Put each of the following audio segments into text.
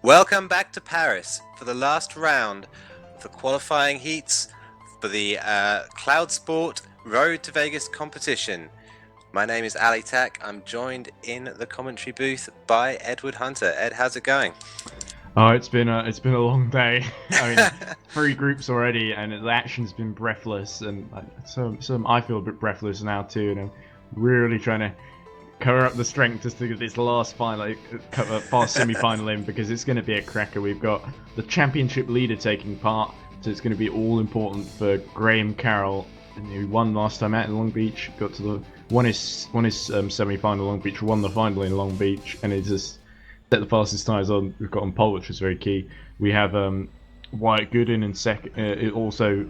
Welcome back to Paris for the last round of the qualifying heats for the Cloud Sport Road to Vegas competition. My name is Ali Tak. I'm joined in the commentary booth by Edward Hunter. Ed, how's it going? Oh, it's been a long day. I mean, 3 groups already, and the action's been breathless, and so I feel a bit breathless now too, and I'm really trying to cover up the strength just to get this last fast semi-final in, because it's going to be a cracker. We've got the championship leader taking part, so it's going to be all important for Graham Carroll, who won last time out in Long Beach. Got to the one is semi-final Long Beach, won the final in Long Beach, and it's just set the fastest times we've got on pole, which is very key. We have Wyatt Gooden in second. Also,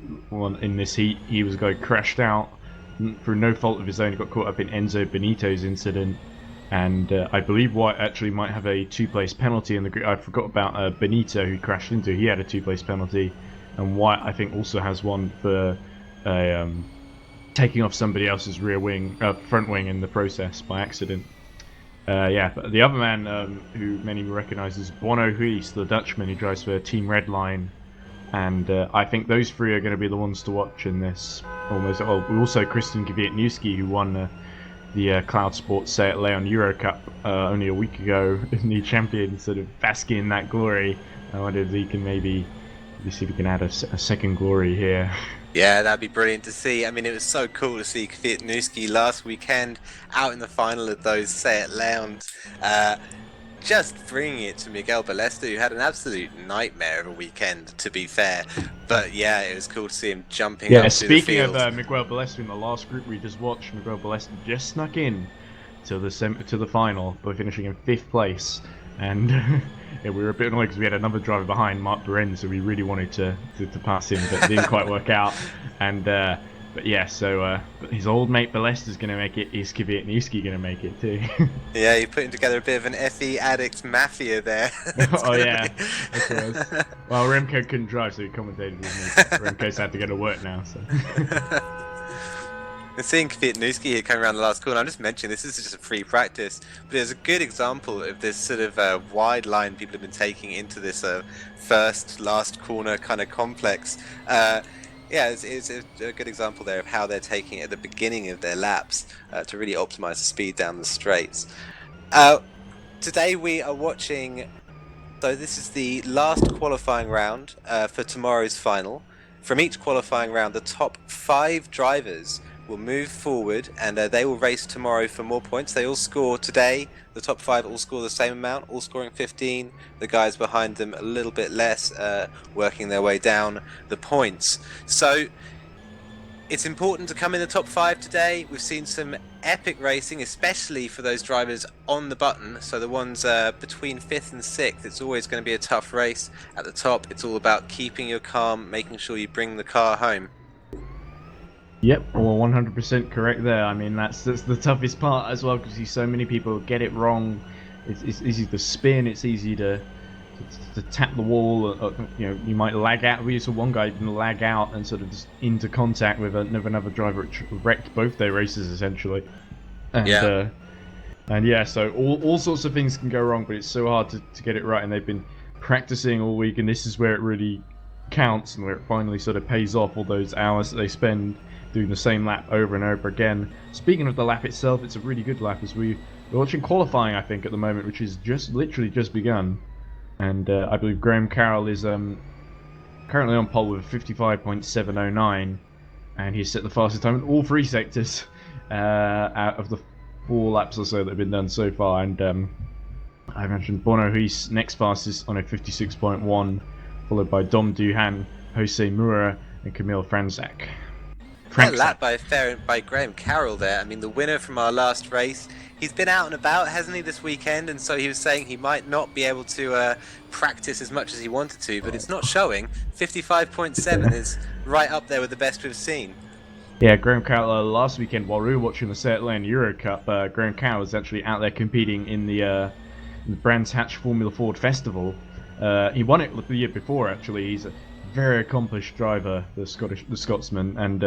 in this heat, he was a guy who crashed out through no fault of his own. He got caught up in Enzo Benito's incident, and I believe Wyatt actually might have a 2-place penalty in the group. I forgot about Benito, who crashed into. He had a 2-place penalty, and Wyatt, I think, also has one for taking off somebody else's front wing in the process by accident. But the other man who many recognize is Bono Huis, the Dutchman who drives for Team Redline, and I think those 3 are going to be the ones to watch in this. Also Christian Kwiatkowski, who won the Cloud Sports Seat Leon Euro Cup only a week ago, in the champion, sort of basking in that glory. I wonder if he can maybe see if he can add a second glory here. Yeah, that'd be brilliant to see. I mean, it was so cool to see Kwiatkowski last weekend out in the final of those Seat Leons, just bringing it to Miguel Balesta, who had an absolute nightmare of a weekend, to be fair. But yeah, it was cool to see him jumping up to the field. Speaking of Miguel Balesta, in the last group we just watched, Miguel Balesta just snuck in to the final by finishing in 5th place. And yeah, we were a bit annoyed because we had another driver behind, Mark Buren, so we really wanted to pass him, but it didn't quite work out. And but his old mate Balesta's going to make it. Is Kwiatkowski going to make it too? Yeah, you're putting together a bit of an FE addict mafia there. Oh yeah, of course. Well, Remco couldn't drive, so he commentated with me. Remco's had to go to work now, so. And seeing Kwiatkowski here coming around the last corner, I'm just mentioning this is just a free practice, but it's a good example of this sort of wide line people have been taking into this last corner kind of complex. It's a good example there of how they're taking it at the beginning of their laps to really optimize the speed down the straights. Today we are watching, so this is the last qualifying round for tomorrow's final. From each qualifying round, the top 5 drivers will move forward, and they will race tomorrow for more points. They all score today. The top 5 all score the same amount, all scoring 15. The guys behind them a little bit less, working their way down the points. So it's important to come in the top 5 today. We've seen some epic racing, especially for those drivers on the button. So the ones between 5th and 6th, it's always going to be a tough race. At the top, it's all about keeping your calm, making sure you bring the car home. Yep, well, 100% correct there. I mean, that's the toughest part as well, because you see so many people get it wrong. It's easy to spin. It's easy to tap the wall. You might lag out. We saw one guy even lag out and sort of just into contact with another driver, which wrecked both their races essentially. And so all sorts of things can go wrong, but it's so hard to get it right. And they've been practicing all week, and this is where it really counts and where it finally sort of pays off, all those hours that they spend doing the same lap over and over again. Speaking of the lap itself, it's a really good lap, as we're watching qualifying, I think, at the moment, which is literally just begun. And I believe Graham Carroll is currently on pole with 55.709, and he's set the fastest time in all 3 sectors out of the 4 laps or so that have been done so far. And I mentioned Bono Huis next fastest on a 56.1, followed by Dom Duhan, Jose Mura, and Camille Franzak. That lap by Graham Carroll there. I mean, the winner from our last race. He's been out and about, hasn't he, this weekend? And so he was saying he might not be able to practice as much as he wanted to, but it's not showing. 55.7 is right up there with the best we've seen. Yeah, Graham Carroll last weekend, while we were watching the Seat Leon Euro Cup, Graham Carroll was actually out there competing in the Brands Hatch Formula Ford Festival. He won it the year before, actually. He's a very accomplished driver, the Scotsman, and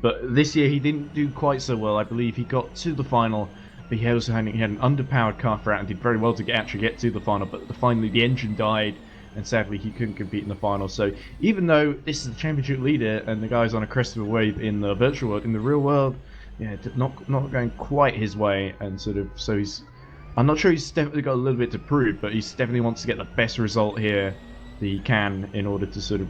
but this year he didn't do quite so well. I believe he got to the final but he also had an underpowered car throughout and did very well to actually get to the final. But finally, the engine died, and sadly, he couldn't compete in the final. So even though this is the championship leader and the guy's on a crest of a wave in the virtual world, in the real world, yeah, not going quite his way, and sort of so he's. I'm not sure he's definitely got a little bit to prove, but he definitely wants to get the best result here that he can in order to sort of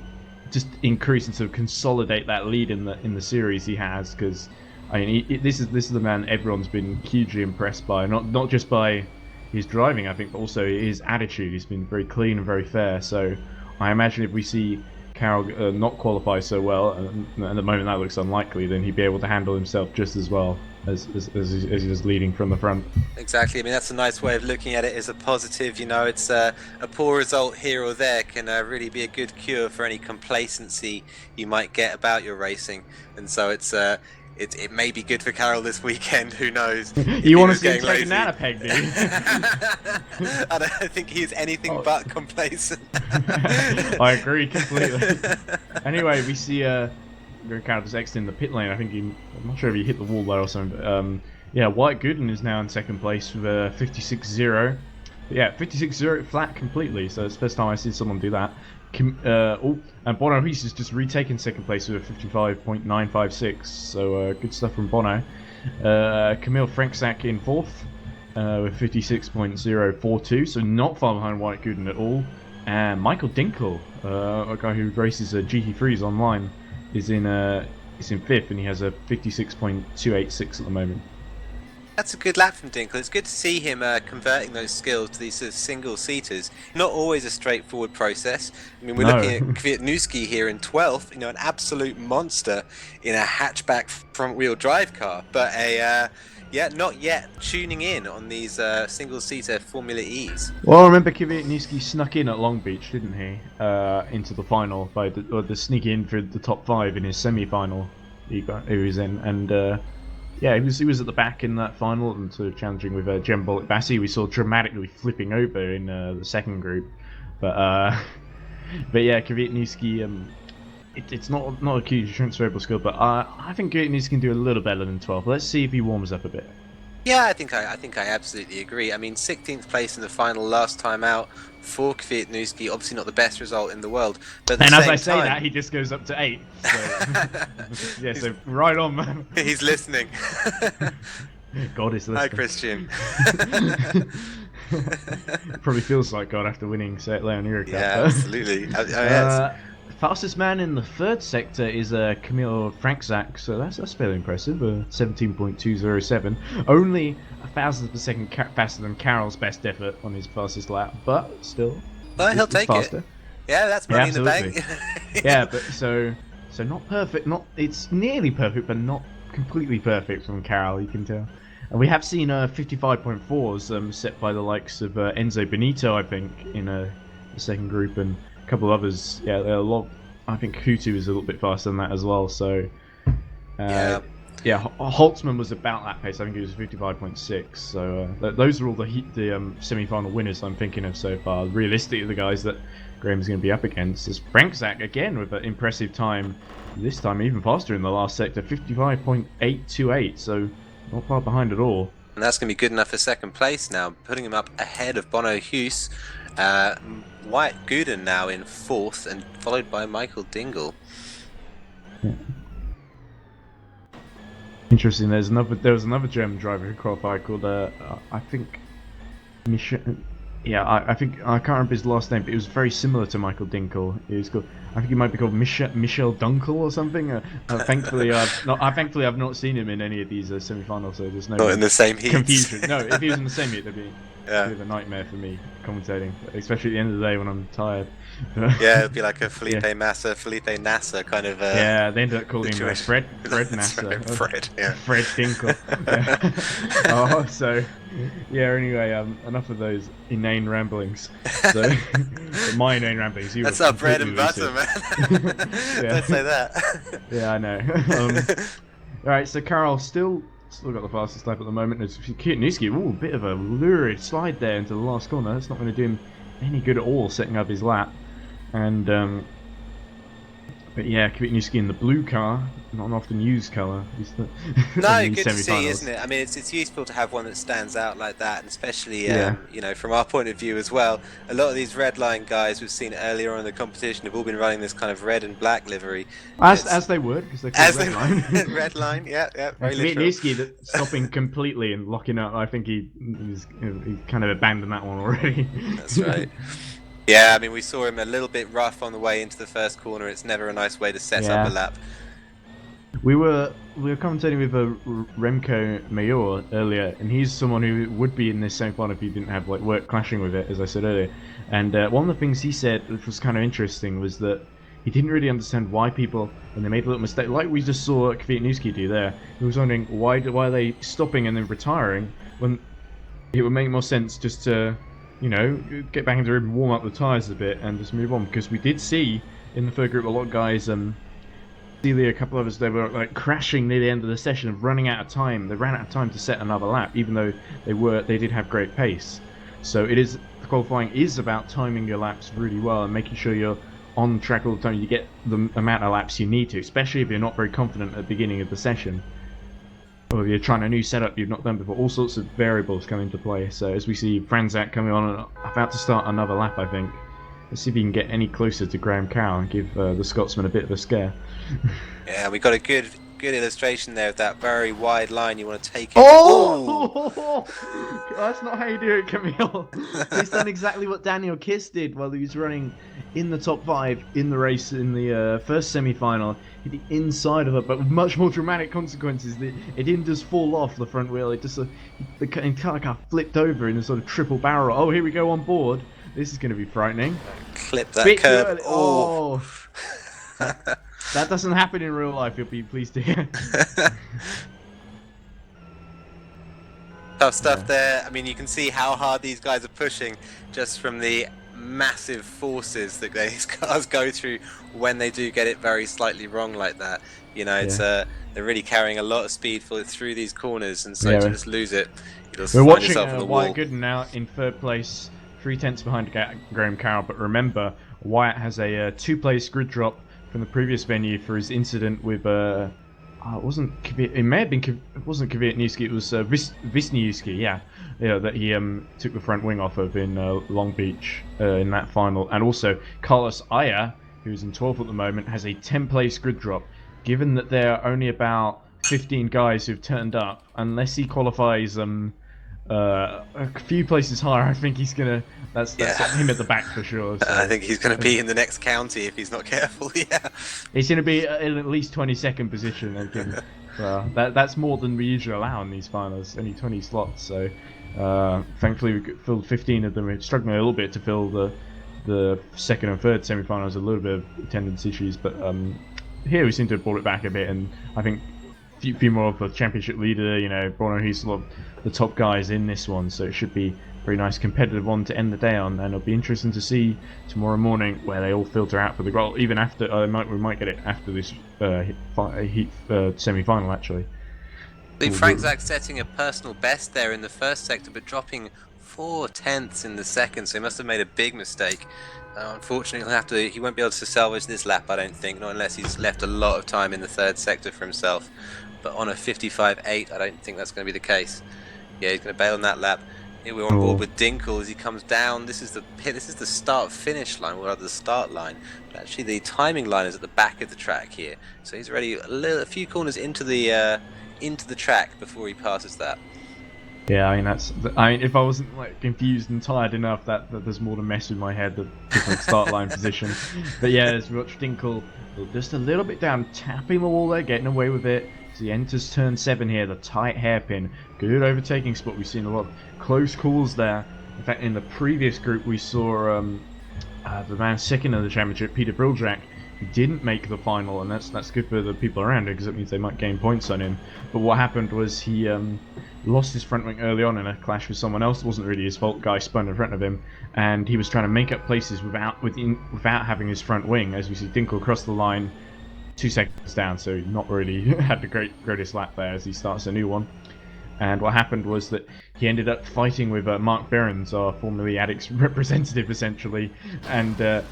just increase and sort of consolidate that lead in the series he has. Because I mean, this is the man everyone's been hugely impressed by, not just by his driving, I think, but also his attitude. He's been very clean and very fair. So I imagine if we see Carroll not qualify so well, and at the moment that looks unlikely, then he'd be able to handle himself just as well as he was leading from the front. Exactly. I mean, that's a nice way of looking at it as a positive. You know, it's a poor result here or there can really be a good cure for any complacency you might get about your racing. And so it may be good for Carroll this weekend. Who knows? You want to see him take a nana peg, do you? I don't think he's anything but complacent. I agree completely. Anyway, we see Carroll just exiting the pit lane. I think I'm not sure if he hit the wall there or something, but yeah, White Gooden is now in second place with 56.0. Yeah, 56.0 flat completely, so it's the first time I see someone do that. And Bono Reese has just retaken second place with a 55.956, so good stuff from Bono. Camille Franksack in fourth with 56.042, so not far behind White Gooden at all. And Michael Dinkel, a guy who races GT3s online, is in fifth, and he has a 56.286 at the moment. That's a good lap from Dinkel. It's good to see him converting those skills to these sort of single-seaters. Not always a straightforward process. I mean, we're looking at Kwiatkowski here in 12th, you know, an absolute monster in a hatchback front-wheel drive car. But not yet tuning in on these single-seater Formula E's. Well, I remember Kwiatkowski snuck in at Long Beach, didn't he? Into the final by the sneak in for the top 5 in his semi-final he was in, and yeah, he was at the back in that final and sort of challenging with Jem Bullock Bassi. We saw dramatically flipping over in the second group, but yeah, Kwiatkowski, it's not a huge transferable skill, but I think Kwiatkowski can do a little better than 12th. Let's see if he warms up a bit. Yeah, I think I absolutely agree. I mean, 16th place in the final last time out for Kwiatkowski, obviously not the best result in the world. But and as I say that, he just goes up to 8th. So, yeah, so right on, man. He's listening. God is listening. Hi, Christian. Probably feels like God after winning Leon Eurocup. Yeah, absolutely. Fastest man in the third sector is Camille Franksack, so that's fairly impressive. 17.207, only a thousandth of a second faster than Carroll's best effort on his fastest lap, but still. Well, he'll take faster. it. Yeah, that's money in the bank. Yeah, but so not perfect. It's nearly perfect, but not completely perfect from Carroll. You can tell. And we have seen 55.4s set by the likes of Enzo Benito, I think, in the second group, and a couple of others. Yeah, there are a lot. I think Hutu is a little bit faster than that as well. So yeah, Holtzman was about that pace. I think he was 55.6. So those are all the semi-final winners I'm thinking of so far. Realistically, the guys that Graham's going to be up against is Franksack again with an impressive time. This time even faster in the last sector, 55.828. So not far behind at all. And that's going to be good enough for second place now, putting him up ahead of Bono Hughes. White Gooden now in fourth, and followed by Michael Dingle. Yeah. Interesting. There was another German driver who qualified called I think Michel. Yeah, I think I can't remember his last name, but it was very similar to Michael Dinkel. He was called, I think he might be called Michel Dunkel or something. Thankfully, I've not seen him in any of these semi-finals, so there's no in the same heat. Confusion. No, if he was in the same heat, that'd be a bit of a nightmare for me commentating, especially at the end of the day when I'm tired. Yeah, it'd be like a Felipe Nasser kind of. Yeah, they ended up calling him Fred Nasser. Right, Fred, yeah. Fred Dinkel. Yeah. So, yeah. Anyway, enough of those inane ramblings. So, my inane ramblings. That's our bread and butter, man. Don't say that. Yeah, I know. All right, so Carroll still got the fastest lap at the moment. It's Kwiatkowski. Ooh, a bit of a lurid slide there into the last corner. That's not going to do him any good at all, setting up his lap. And But yeah, Kvitnewski in the blue car, not an often used colour. No, in these good to see, semi-finals. isn't it? I mean, it's useful to have one that stands out like that, and especially Yeah. you know, from our point of view as well. A lot of these red line guys we've seen earlier on in the competition have all been running this kind of red and black livery, and it's As they would, because they're called as red they line. red line, yeah, yeah, And very literal. Kvitnewski that stopping completely and locking up. I think he kind of abandoned that one already. That's right. Yeah, I mean, we saw him a little bit rough on the way into the first corner. It's never a nice way to set up a Yeah. lap. We were commentating with Remco Mayor earlier, and he's someone who would be in this semi-final if he didn't have like work clashing with it, as I said earlier. And one of the things he said, which was kind of interesting, was that he didn't really understand why people, when they made a little mistake, like we just saw Kvitnewski do there, he was wondering why are they stopping and then retiring when it would make more sense just to, you know, get back into the room, warm up the tyres a bit, and just move on. Because we did see in the third group a lot of guys. A couple of us, they were like crashing near the end of the session of running out of time. They ran out of time to set another lap, even though they did have great pace. So qualifying is about timing your laps really well and making sure you're on track all the time. You get the amount of laps you need to, especially if you're not very confident at the beginning of the session, or if you're trying a new setup you've not done before. All sorts of variables come into play. So as we see Franzak coming on and about to start another lap, I think. Let's see if he can get any closer to Graham Cow and give the Scotsman a bit of a scare. Yeah, we got a good illustration there of that very wide line. You want to take it. Oh! That's not how you do it, Camille. He's done exactly what Daniel Kiss did while he was running in the top 5 in the race in the first semi-final. Hit the inside of it, but with much more dramatic consequences. It didn't just fall off the front wheel. It just the car flipped over in a sort of triple barrel. Oh, here we go on board. This is going to be frightening. Clip that curb. Oh. That doesn't happen in real life, you'll be pleased to hear. Tough stuff there. I mean, you can see how hard these guys are pushing just from the massive forces that these cars go through when they do get it very slightly wrong like that. You know, it's they're really carrying a lot of speed through these corners, and so to just lose it, you just We're find watching yourself on the wall. Wyatt Gooden now in third place, 3/10 behind Graham Carroll. But remember, Wyatt has a 2-place grid drop from the previous venue for his incident with it wasn't it may have been it wasn't Kvitnewski, it was Wisniewski, yeah, that he took the front wing off of in Long Beach in that final. And also Carlos Aya, who's in 12th at the moment, has a 10-place grid drop. Given that there are only about 15 guys who've turned up, unless he qualifies a few places higher, I think he's gonna. That's him at the back for sure. So. I think he's gonna be in the next county if he's not careful. Yeah, he's gonna be in at least 22nd position. I think. That's more than we usually allow in these finals. Only 20 slots, so thankfully we filled 15 of them. We're struggling a little bit to fill the second and third semi-finals. A little bit of attendance issues, but here we seem to have brought it back a bit, and I think. Few more of the championship leader, you know, Bruno, he's a lot of the top guys in this one, so it should be a very nice competitive one to end the day on, and it'll be interesting to see tomorrow morning where they all filter out for the goal, even after we might get it after this semi-final actually. Franzak setting a personal best there in the first sector, but dropping 4/10 in the second, so he must have made a big mistake. Unfortunately, he won't be able to salvage this lap, I don't think, not unless he's left a lot of time in the third sector for himself. But on a 55.8, I don't think that's going to be the case. Yeah, he's going to bail on that lap. Here we're on board with Dinkel as he comes down. This is the start-finish line, or rather the start line. But actually, the timing line is at the back of the track here, so he's already a few corners into the track before he passes that. Yeah, I mean if I wasn't like confused and tired enough, that there's more to mess with my head, the different start line position. But yeah, as we watch Dinkel just a little bit down, tapping the wall there, getting away with it. As he enters turn 7 here, the tight hairpin, good overtaking spot. We've seen a lot of close calls there. In fact, in the previous group, we saw the man second in the championship, Peter Briljak. He didn't make the final, and that's good for the people around him because it means they might gain points on him. But what happened was he lost his front wing early on in a clash with someone else. It wasn't really his fault. Guy spun in front of him, and he was trying to make up places without having his front wing. As we see Dinkel cross the line 2 seconds down, so not really had the greatest lap there as he starts a new one. And what happened was that he ended up fighting with Mark Behrens, our formerly Addicts representative, essentially, and.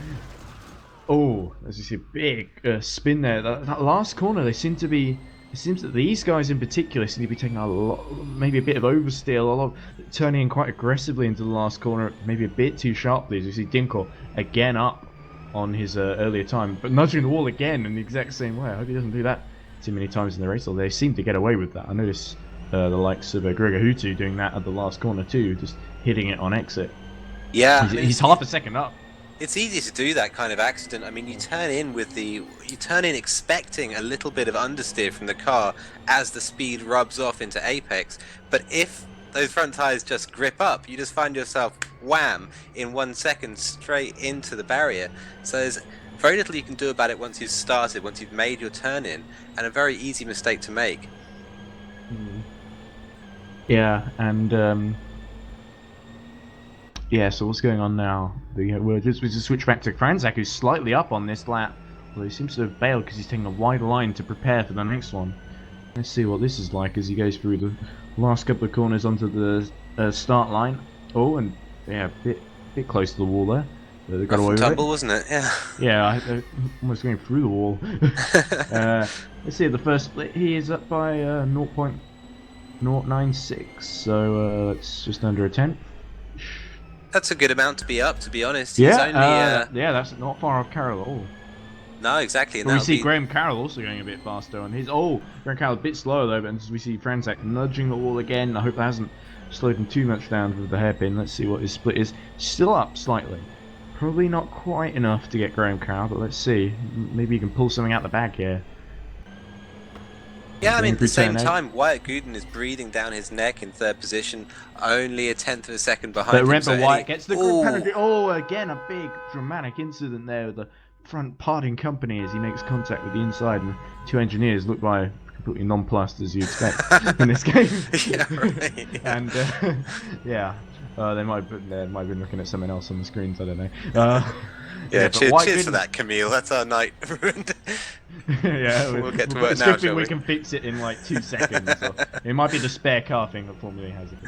Oh, as you see, a big spin there. That last corner, they seem to be. It seems that these guys in particular seem to be taking a lot, maybe a bit of oversteer, a lot of turning in quite aggressively into the last corner, maybe a bit too sharply. As you see, Dinkle again up on his earlier time, but nudging the wall again in the exact same way. I hope he doesn't do that too many times in the race, although they seem to get away with that. I noticed the likes of Gregor Hutu doing that at the last corner too, just hitting it on exit. Yeah, he's half a second up. It's easy to do that kind of accident. I mean, you turn in expecting a little bit of understeer from the car as the speed rubs off into apex. But if those front tires just grip up, you just find yourself wham in 1 second straight into the barrier. So there's very little you can do about it once you've started, once you've made your turn in, and a very easy mistake to make. Yeah, and yeah, so what's going on now? We'll just switch back to Franzak, who's slightly up on this lap. Well, he seems to have bailed because he's taking a wide line to prepare for the next one. Let's see what this is like as he goes through the last couple of corners onto the start line. Oh, and yeah, a bit close to the wall there. They got away with tumble, it. Wasn't it? Yeah. Yeah, almost going through the wall. Let's see, the first split, he is up by 0.096, so it's just under a tenth. That's a good amount to be up, to be honest. Yeah, He's only, yeah, that's not far off Carroll at all. No, exactly. And we see Graham Carroll also going a bit faster on his. Oh, Graham Carroll a bit slower though, but as we see Franzak nudging the wall again. I hope that hasn't slowed him too much down with the hairpin. Let's see what his split is. Still up slightly. Probably not quite enough to get Graham Carroll, but let's see. Maybe he can pull something out the bag here. Yeah, I mean, at the same time, Wyatt Gooden is breathing down his neck in third position, only a tenth of a second behind but him. Remember, Wyatt gets the group penalty. Oh, again, a big dramatic incident there with the front parting company as he makes contact with the inside, and two engineers look by completely nonplussed as you expect in this game. Yeah, right. Yeah. And yeah, they might have been looking at something else on the screens. I don't know. Yeah, cheers for that, Camille. That's our night ruined. Yeah, we'll get to work now, shall we can fix it in like 2 seconds. Or it might be the spare car thing that Formula E has it.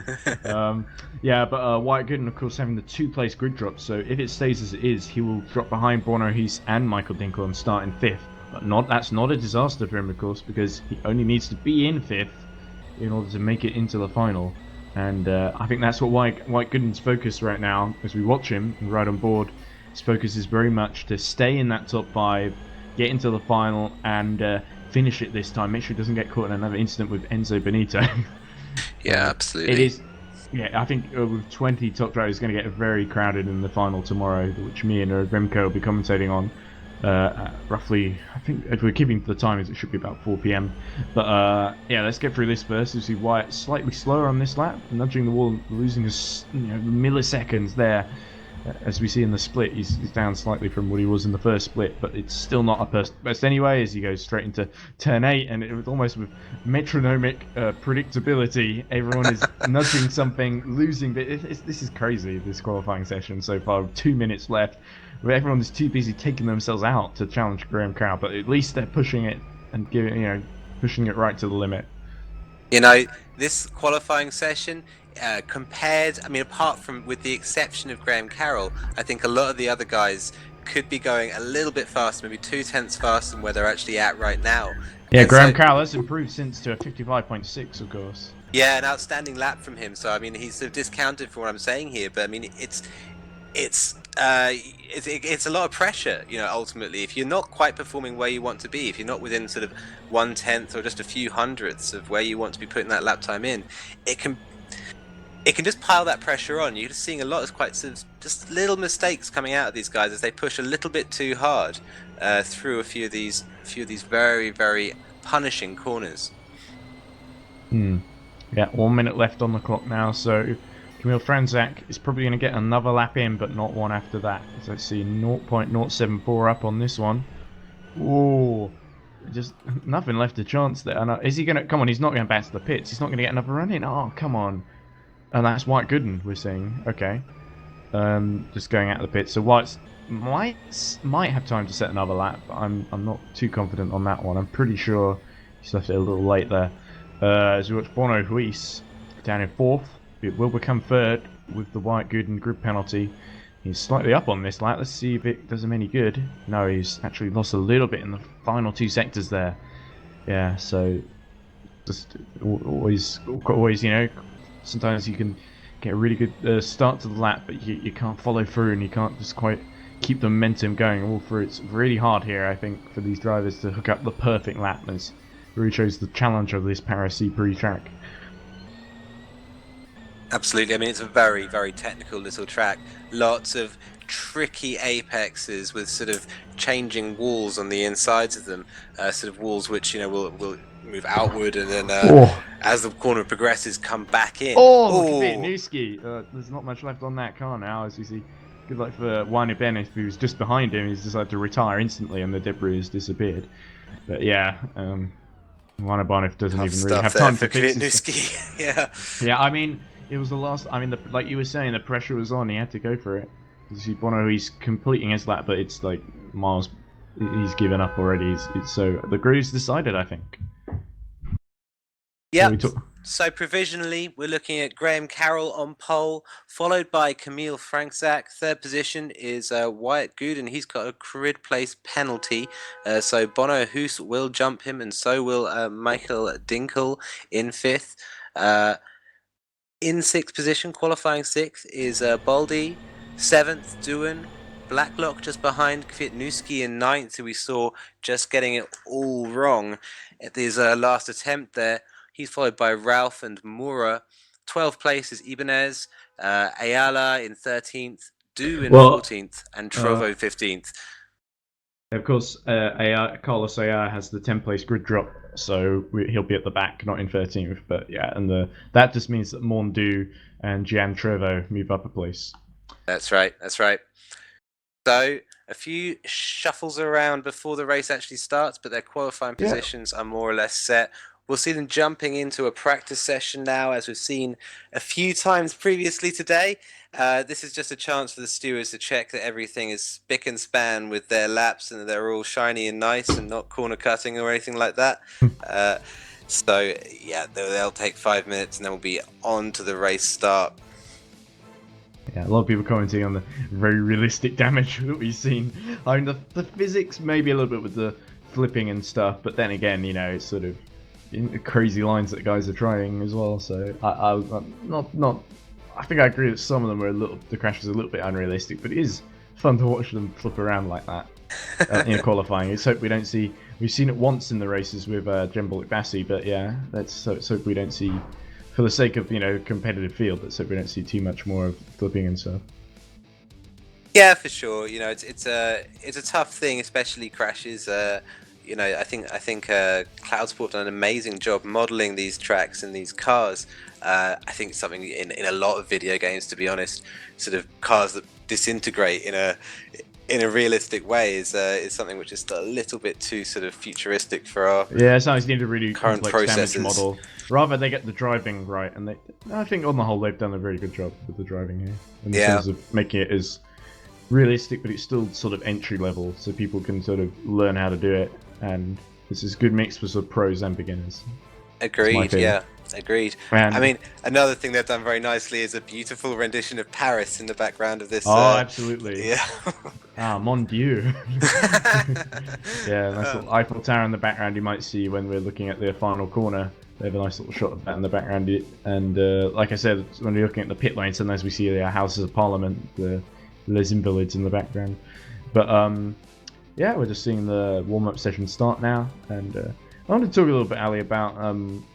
Yeah, but Wyatt Gooden, of course, having the 2-place grid drop. So if it stays as it is, he will drop behind Bruno Hees and Michael Dinkle and start in 5th. But that's not a disaster for him, of course, because he only needs to be in 5th in order to make it into the final. And I think that's what Wyatt Gooden's focus right now, as we watch him and ride on board. His focus is very much to stay in that top 5, get into the final, and finish it this time. Make sure he doesn't get caught in another incident with Enzo Benito. Yeah, absolutely. It is. Yeah, I think with 20 top drivers, it's going to get very crowded in the final tomorrow, which me and Remco will be commentating on. Roughly, I think if we're keeping to the timings, it should be about 4 p.m. But yeah, let's get through this first. You see Wyatt slightly slower on this lap, nudging the wall, losing milliseconds there. As we see in the split, he's down slightly from what he was in the first split, but it's still not a personal best anyway, as he goes straight into turn 8, and it was almost with metronomic predictability. Everyone is nudging something, losing, but this is crazy, this qualifying session so far, with 2 minutes left, where everyone is too busy taking themselves out to challenge Graham Carroll, but at least they're pushing it and pushing it right to the limit. This qualifying session, compared, I mean, apart from, with the exception of Graham Carroll, I think a lot of the other guys could be going a little bit faster, maybe 2 tenths faster than where they're actually at right now. Yeah, and Graham Carroll has improved since to a 55.6, of course. Yeah, an outstanding lap from him. So I mean, he's sort of discounted for what I'm saying here, but I mean, it's a lot of pressure, ultimately. If you're not quite performing where you want to be, if you're not within sort of 1/10 or just a few hundredths of where you want to be putting that lap time in, it can just pile that pressure on. You're just seeing a lot of quite sort of just little mistakes coming out of these guys as they push a little bit too hard through a few of these very, very punishing corners. Yeah, 1 minute left on the clock now, so Camille Franzak is probably going to get another lap in, but not one after that. So let's see, 0.074 up on this one. Whoa, just nothing left to chance there. And is he going to... Come on, he's not going back to the pits. He's not going to get another run in. Oh, come on. And that's Wyatt Gooden, we're seeing. Okay. Just going out of the pits. So Wyatt might have time to set another lap, but I'm not too confident on that one. I'm pretty sure he's left it a little late there. As we watch Bono Ruiz down in 4th. It will become 3rd with the Wyatt Gooden group penalty. he's slightly up on this lap. Let's see if it does him any good. No, he's actually lost a little bit in the final 2 sectors there. Yeah, so just always, you know, sometimes you can get a really good start to the lap, but you can't follow through and you can't just quite keep the momentum going all through. It's really hard here, I think, for these drivers to hook up the perfect lap. It really shows the challenge of this Paris Prix track. Absolutely. I mean, it's a very, very technical little track. Lots of tricky apexes with sort of changing walls on the insides of them. Sort of walls which, you know, will move outward and then as the corner progresses, come back in. Look at it, Newski. There's not much left on that car now, as you see. Good luck for Juan Ibanez, who was just behind him. He's decided to retire instantly and the debris has disappeared. But yeah, Juan Ibanez doesn't even really have time to fix Newski. Yeah. Yeah, I mean, it was the last. I mean, like you were saying, the pressure was on. He had to go for it. You see Bono, he's completing his lap, but it's like miles. He's given up already. So the groove's decided, I think. Yeah. So provisionally, we're looking at Graham Carroll on pole, followed by Camille Frankzak. Third position is Wyatt Gooden. He's got a grid place penalty. So Bono Hoos will jump him, and so will Michael Dinkel in 5th. In 6th position, qualifying 6th, is Baldy. 7th, Doohan. Blacklock just behind Kvitnewski in 9th, who we saw just getting it all wrong at his last attempt there. He's followed by Ralph and Mura. 12th place is Ibanez, Ayala in 13th, Du in 14th, and Trovo 15th. Of course, Carlos Ayala has the 10th place grid drop, so he'll be at the back, not in 13th. But yeah, and that just means that Mondu and Gian Trevo move up a place. That's right. That's right. So a few shuffles around before the race actually starts, but their qualifying positions are more or less set. We'll see them jumping into a practice session now, as we've seen a few times previously today. This is just a chance for the stewards to check that everything is spick and span with their laps and that they're all shiny and nice and not corner cutting or anything like that. So yeah, they'll take 5 minutes and then we'll be on to the race start. Yeah, a lot of people commenting on the very realistic damage that we've seen. I mean, the physics maybe a little bit with the flipping and stuff, but then again, you know, it's sort of crazy lines that guys are trying as well. So I think I agree that some of them were the crash was a little bit unrealistic, but it is fun to watch them flip around like that in qualifying. Let's hope we don't see. We've seen it once in the races with Jembolik Bassi, but yeah, let's hope we don't see. For the sake of, you know, competitive field, let's hope we don't see too much more of flipping and stuff. Yeah, for sure. You know, it's a tough thing, especially crashes. You know, I think Cloudsport done an amazing job modeling these tracks and these cars. I think something in a lot of video games, to be honest, sort of cars that disintegrate in a realistic way is something which is a little bit too sort of futuristic for our sometimes need a really current complex processes. Damage model. Rather they get the driving right, and I think on the whole they've done a very good job with the driving here in terms of making it as realistic, but it's still sort of entry level, so people can sort of learn how to do it, and this is a good mix for sort of pros and beginners. Agreed. Yeah. Agreed. I mean, another thing they've done very nicely is a beautiful rendition of Paris in the background of this. Oh, absolutely. Yeah. Mon Dieu. Yeah, nice little Eiffel Tower in the background you might see when we're looking at the final corner. They have a nice little shot of that in the background. And like I said, when we're looking at the pit lane, sometimes we see the Houses of Parliament, the Les Invalides in the background. But yeah, we're just seeing the warm-up session start now, and I want to talk a little bit, Ali, about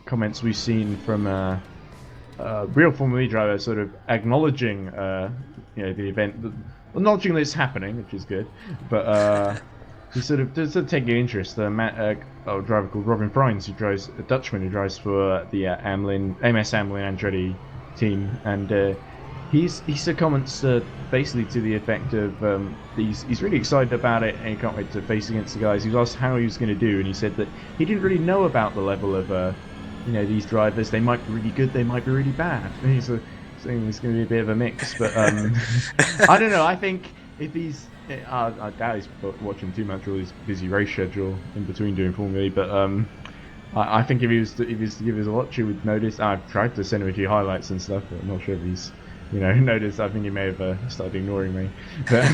comments we've seen from real Formula E driver sort of acknowledging you know, the event, acknowledging that it's happening, which is good, but he's sort of taking an interest. A driver called Robin Freins, a Dutchman who drives for the MS Amlin Andretti team, and he said comments basically to the effect of he's really excited about it and he can't wait to face against the guys. He was asked how he was going to do, and he said that he didn't really know about the level of you know, these drivers. They might be really good, they might be really bad. And he's saying there's going to be a bit of a mix, but I don't know. I think if he's I doubt he's watching too much of his busy race schedule in between doing Formula E, but I think if he was to give us a watch, he would notice. I've tried to send him a few highlights and stuff, but I'm not sure if he's noticed. I think he may have started ignoring me, but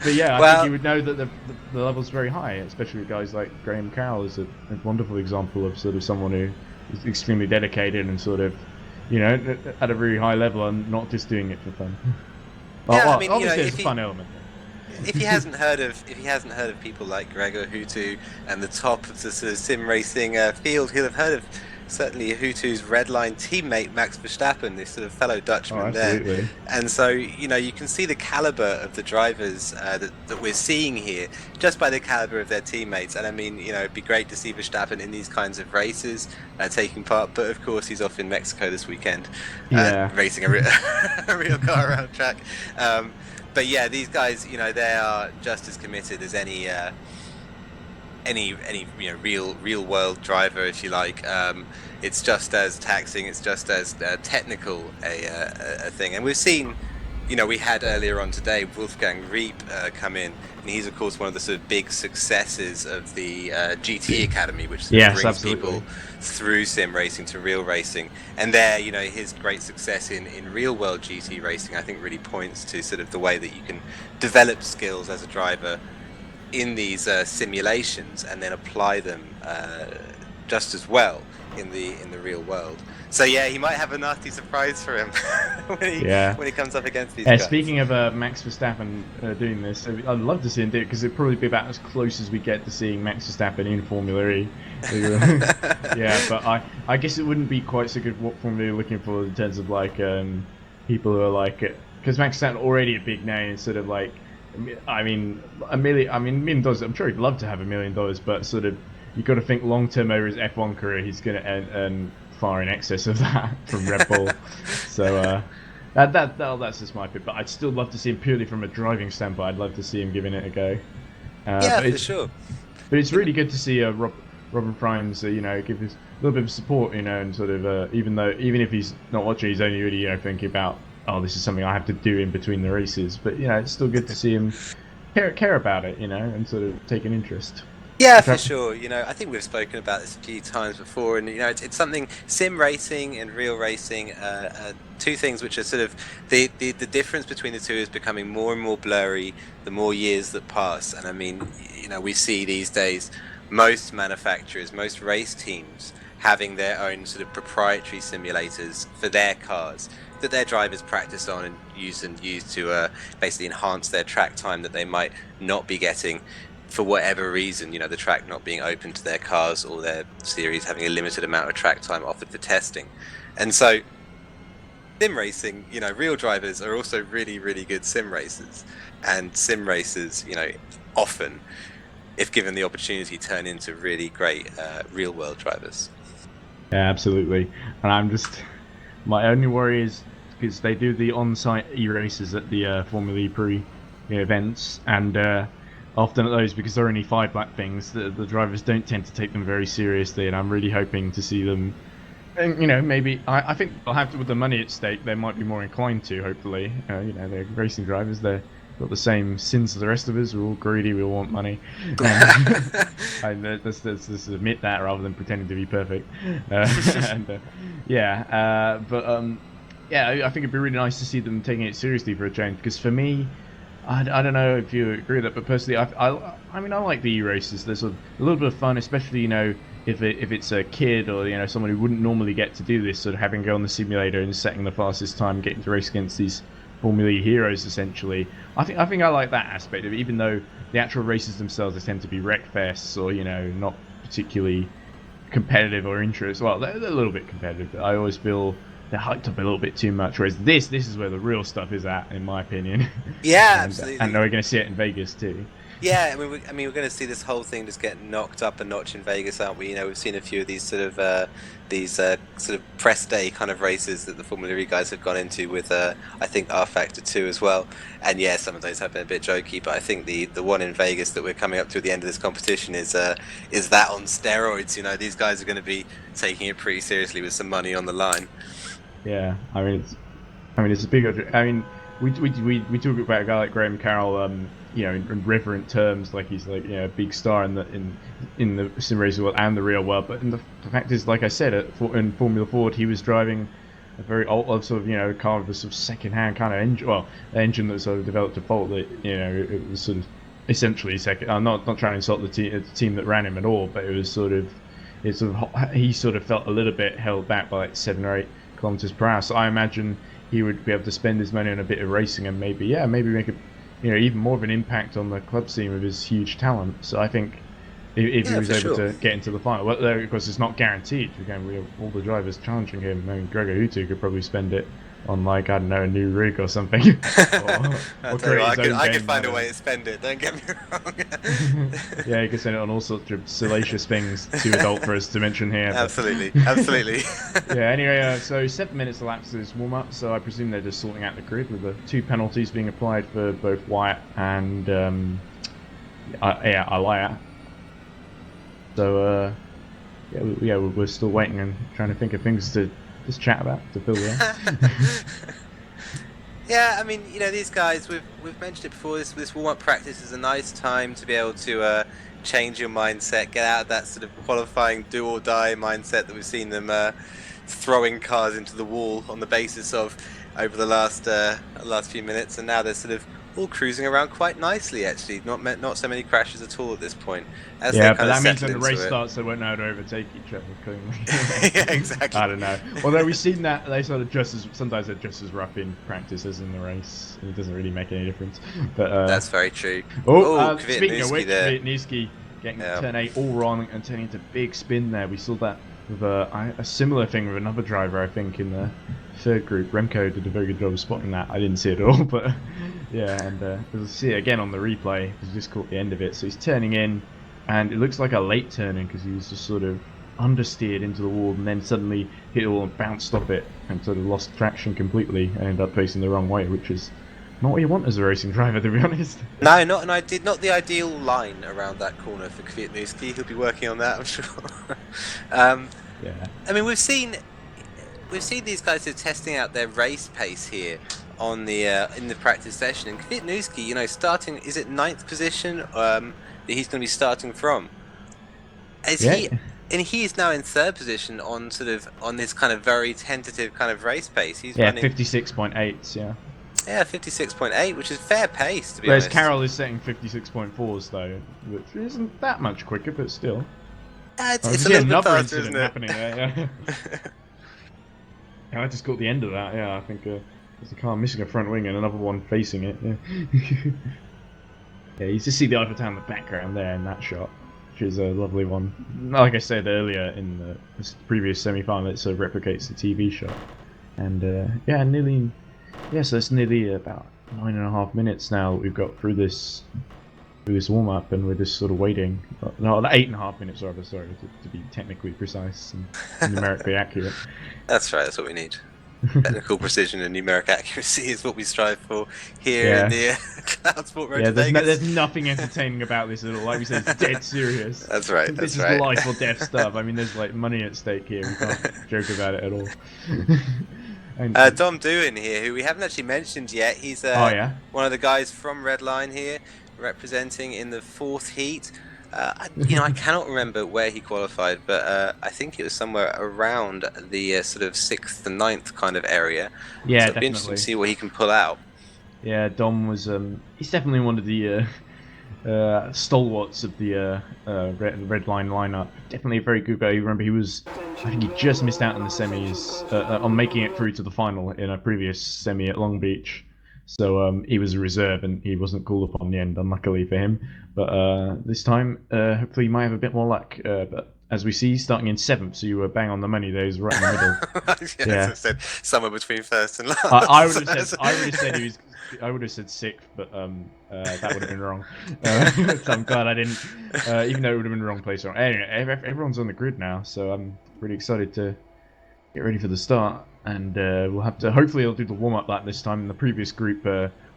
but yeah, I think he Well, would know that the level's very high, especially with guys like Graham Carroll is a wonderful example of sort of someone who is extremely dedicated and sort of, at a very high level and not just doing it for fun. yeah, I Well, mean, obviously there's a if he fun element if he hasn't heard of people like Gregor Hutu and the top of the sort of sim racing field, he'll have heard of certainly Hutu's redline teammate Max Verstappen, this sort of fellow there. Oh, Dutchman there. absolutely. And so you can see the caliber of the drivers that we're seeing here just by the caliber of their teammates. And I mean, it'd be great to see Verstappen in these kinds of races taking part. But of course, he's off in Mexico this weekend, Yeah. racing a real car around track. But yeah, these guys, they are just as committed as any real world driver, if you like. It's just as taxing, it's just as technical a thing. And we've seen, we had earlier on today Wolfgang Riep come in, and he's of course one of the sort of big successes of the GT Academy, which sort of Yes, brings absolutely. people through sim racing to real racing. And there, his great success in real world GT racing, I think, really points to sort of the way that you can develop skills as a driver in these simulations and then apply them just as well in the real world. So yeah, he might have a nasty surprise for him when he comes up against these guys. Speaking of Max Verstappen doing this, I'd love to see him do it because it'd probably be about as close as we get to seeing Max Verstappen in Formula E. Yeah, but I guess it wouldn't be quite so good what Formula E are looking for in terms of like people who are like, because Max Verstappen already a big name, sort of like, I mean, $1 million. I'm sure he'd love to have $1 million, but sort of you got to think long term over his F1 career. He's going to earn far in excess of that from Red Bull. So that's just my pick. But I'd still love to see him purely from a driving standpoint. I'd love to see him giving it a go. Yeah, for sure. But it's really good to see Robin Primes, give us a little bit of support, and sort of even if he's not watching, he's only really thinking about, oh, this is something I have to do in between the races. But it's still good to see him care about it, and sort of take an interest. Yeah, for sure. I think we've spoken about this a few times before, and it's something, sim racing and real racing, two things which are sort of the difference between the two is becoming more and more blurry the more years that pass. And I mean, we see these days most manufacturers, most race teams having their own sort of proprietary simulators for their cars that their drivers practice on and use to basically enhance their track time that they might not be getting for whatever reason, the track not being open to their cars or their series having a limited amount of track time offered for testing. And so sim racing, real drivers are also really, really good sim racers. And sim racers, often, if given the opportunity, turn into really great real world drivers. Yeah, absolutely. And my only worry is because they do the on-site e-races at the Formula E Pre events, and often at those, because they're only 5-lap things, the drivers don't tend to take them very seriously, and I'm really hoping to see them. And maybe I think they'll have to, with the money at stake, they might be more inclined to. Hopefully, they're racing drivers. They've got the same sins as the rest of us. We're all greedy. We all want money. Let's just admit that rather than pretending to be perfect. Yeah, I think it'd be really nice to see them taking it seriously for a change. Because for me, I don't know if you agree with that, but personally, I mean, I like the e-races. There's a little bit of fun, especially if it's a kid or someone who wouldn't normally get to do this, sort of having to go on the simulator and setting the fastest time, getting to race against these Formula E heroes. Essentially, I think I like that aspect of it, even though the actual races themselves tend to be wreck fests or not particularly competitive or interest. Well, they're a little bit competitive, but I always feel they're hyped up a little bit too much. Whereas this is where the real stuff is at, in my opinion. Yeah, and, absolutely. And we're going to see it in Vegas too. Yeah, we're going to see this whole thing just get knocked up a notch in Vegas, aren't we? We've seen a few of these sort of press day kind of races that the Formula E guys have gone into with, I think, R Factor 2 as well. And yeah, some of those have been a bit jokey, but I think the one in Vegas that we're coming up to at the end of this competition is that on steroids. These guys are going to be taking it pretty seriously with some money on the line. Yeah, I mean it's a big. I mean, we talk about a guy like Graham Carroll, in reverent terms, like he's like a big star in the sim racing world and the real world. But the fact is, like I said, in Formula Ford, he was driving a very old sort of, you know, car with a sort of second-hand kind of engine. Well, the engine that sort of developed a fault that, you know, it was sort of essentially second. I'm not trying to insult the team that ran him at all, but it was sort of, he sort of felt a little bit held back by like 7 or 8 kilometers per hour. So I imagine he would be able to spend his money on a bit of racing and maybe make a, you know, even more of an impact on the club scene with his huge talent. So I think if he was able to get into the final, well, of course it's not guaranteed. Again, we have all the drivers challenging him. I mean, Gregor Hutu could probably spend it on, like, I don't know, a new rig or something. I could find a way to spend it, don't get me wrong. Yeah, you could spend it on all sorts of salacious things, too adult for us to mention here. Absolutely, absolutely. Yeah, anyway, so 7 minutes elapsed to this warm-up, so I presume they're just sorting out the grid with the 2 penalties being applied for both Wyatt and Alaya. So, we're still waiting and trying to think of things to just chat about to fill in. Yeah, I mean, you know, these guys, we've mentioned it before, this warm-up practice is a nice time to be able to change your mindset, get out of that sort of qualifying do-or-die mindset that we've seen them throwing cars into the wall on the basis of over the last few minutes, and now they're sort of all cruising around quite nicely, actually. Not so many crashes at all at this point. As yeah, but that means when the race starts, they won't know how to overtake each other cleanly. Yeah, exactly. I don't know. Although we've seen that they sort of sometimes they're just as rough in practice as in the race. It doesn't really make any difference. But that's very true. Speaking of which, Kwiatkowski getting turn 8 all wrong and turning into big spin there. We saw that with a similar thing with another driver, I think, in the third group. Remco did a very good job of spotting that. I didn't see it at all, but yeah, and we'll see it again on the replay. He just caught the end of it. So he's turning in, and it looks like a late turning because he was just sort of understeered into the wall and then suddenly hit the wall and bounced off it and sort of lost traction completely and ended up facing the wrong way, which is not what you want as a racing driver, to be honest. No, not the ideal line around that corner for Kwiatkowski. He'll be working on that, I'm sure. Yeah. I mean, we've seen these guys are testing out their race pace here on the in the practice session, and Kwiatkowski, you know, starting is it 9th position that he's going to be starting from. He is now in 3rd position on this kind of very tentative kind of race pace. He's running 56.8s, yeah. Yeah, 56.8, which is fair pace, to be honest. Whereas Carroll is setting 56.4s though, which isn't that much quicker, but still. It's a little bit faster, isn't it? Happening there, yeah. I just caught the end of that. Yeah, I think there's a car missing a front wing and another one facing it. Yeah, yeah, you just see the Eiffel Tower in the background there in that shot, which is a lovely one. Like I said earlier in the previous semi-final, it sort of replicates the TV shot. And so it's nearly about 9.5 minutes now that we've got through this warm-up, and we're just sort of waiting. No, 8.5 minutes, rather, sorry, to be technically precise and numerically accurate. That's right, that's what we need. Technical precision and numeric accuracy is what we strive for here in the Cloud Sport Road to Vegas. There's nothing entertaining about this at all. Like we said, it's dead serious. That's right, This is life or death stuff. I mean, there's like money at stake here. We can't joke about it at all. Dom Doohan here, who we haven't actually mentioned yet. He's one of the guys from Redline here, representing in the 4th heat. I cannot remember where he qualified, but I think it was somewhere around the sort of 6th and 9th kind of area. Yeah, so it'll be interesting to see what he can pull out. Yeah, Dom was he's definitely one of the stalwarts of the Redline lineup. Definitely a very good guy. You remember I think he just missed out in the semis on making it through to the final in a previous semi at Long Beach. So he was a reserve and he wasn't called upon in the end, unluckily for him. But this time, hopefully he might have a bit more luck. But as we see, starting in 7th, so you were bang on the money there. He's right in the middle. As I said, somewhere between 1st and last. I would have said 6th, but that would have been wrong. So I'm glad I didn't, even though it would have been the wrong place. Anyway, everyone's on the grid now, so I'm pretty excited to get ready for the start. And we'll have to, hopefully he'll do the warm-up lap this time. In the previous group,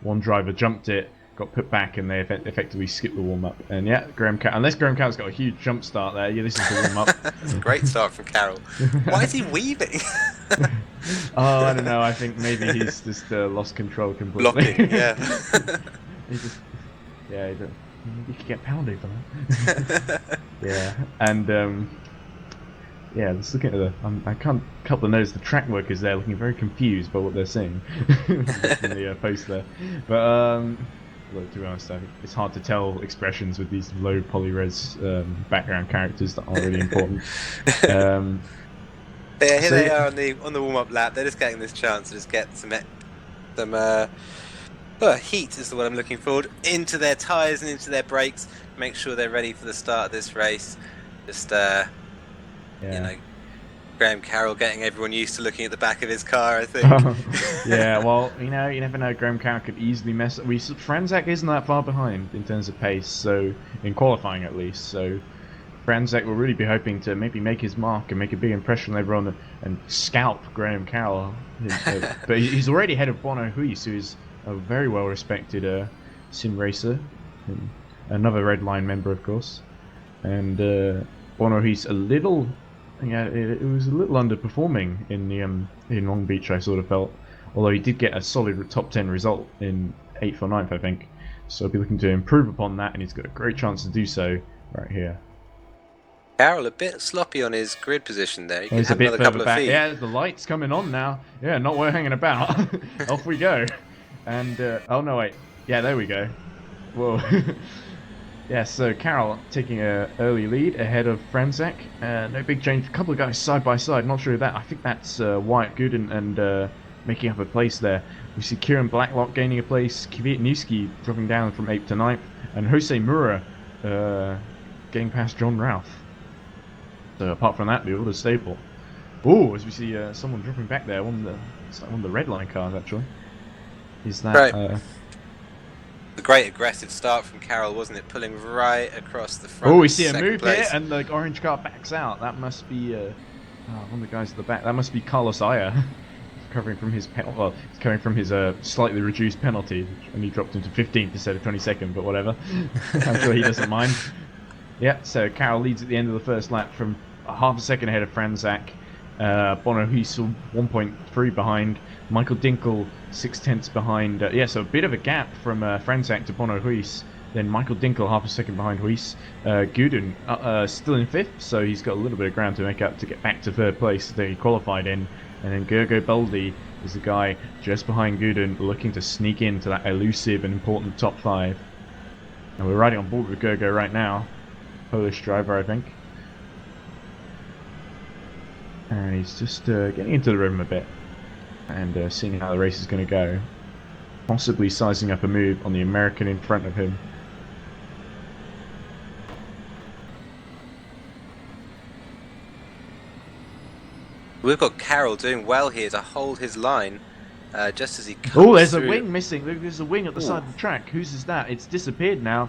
one driver jumped it, got put back, and they effectively skipped the warm-up. And yeah, unless Graham Carroll's got a huge jump start there, yeah, this is the warm-up. It's a great start from Carroll. Why is he weaving? Oh, I don't know, I think maybe he's just lost control completely. Blocking, yeah. He could get pounded for that. Yeah, and yeah, let's look at I can't couple of notes. The track workers there looking very confused by what they're seeing in the post there. But look, to be honest, I think it's hard to tell expressions with these low polyres background characters that aren't really important. Yeah, here they are on the warm-up lap. They're just getting this chance to just get some heat is the word I'm looking for, into their tyres and into their brakes. Make sure they're ready for the start of this race. Just you know, Graham Carroll getting everyone used to looking at the back of his car, I think. Yeah, well, you know, you never know. Graham Carroll could easily mess. Franzak isn't that far behind in terms of pace, so in qualifying at least. So Franzak will really be hoping to maybe make his mark and make a big impression on everyone and scalp Graham Carroll. But he's already ahead of Bono Huis, who is a very well-respected sim racer, and another Red Line member, of course. And Bono Huis a little. Yeah, it was a little underperforming in the in Long Beach, I sort of felt. Although he did get a solid top 10 result in 8th or 9th, I think. So he'll be looking to improve upon that, and he's got a great chance to do so right here. Carroll a bit sloppy on his grid position there. He He's a bit further back. Feet. Yeah, the light's coming on now. Yeah, not worth hanging about. Off we go. And oh no, wait. Yeah, there we go. Whoa. Yeah, so Carroll taking an early lead ahead of Franzak. No big change. A couple of guys side by side. Not sure of that. I think that's Wyatt Gooden and making up a place there. We see Kieran Blacklock gaining a place. Kwiatniewski dropping down from 8th to 9th. And Jose Mura getting past John Routh. So apart from that, the order's stable. Oh, as we see someone dropping back there. One of the Red Line cars, actually. Is that... Right. A great aggressive start from Carroll, wasn't it? Pulling right across the front. Oh, we see a move place. here, and the orange car backs out. That must be one of the guys at the back. That must be Carlos Aya, covering from his well, it's coming from his slightly reduced penalty, which only dropped him to 15th instead of 22nd. But whatever, I'm sure he doesn't mind. Yeah, so Carroll leads at the end of the first lap from half a second ahead of Franzak. Bono Huis 1.3 behind. Michael Dinkel 0.6 behind. Yeah, so a bit of a gap from Franzak to Bono Huis. Then Michael Dinkel half a second behind Huis. Gooden still in 5th, so he's got a little bit of ground to make up to get back to 3rd place that he qualified in. And then Gergo Baldi is the guy just behind Gooden, looking to sneak into that elusive and important top 5. And we're riding on board with Gergo right now. Polish driver, I think. And he's just getting into the rhythm a bit and seeing how the race is going to go. Possibly sizing up a move on the American in front of him. We've got Carroll doing well here to hold his line just as he comes Oh, there's through. A wing missing. There's a wing at the side of the track. Whose is that? It's disappeared now.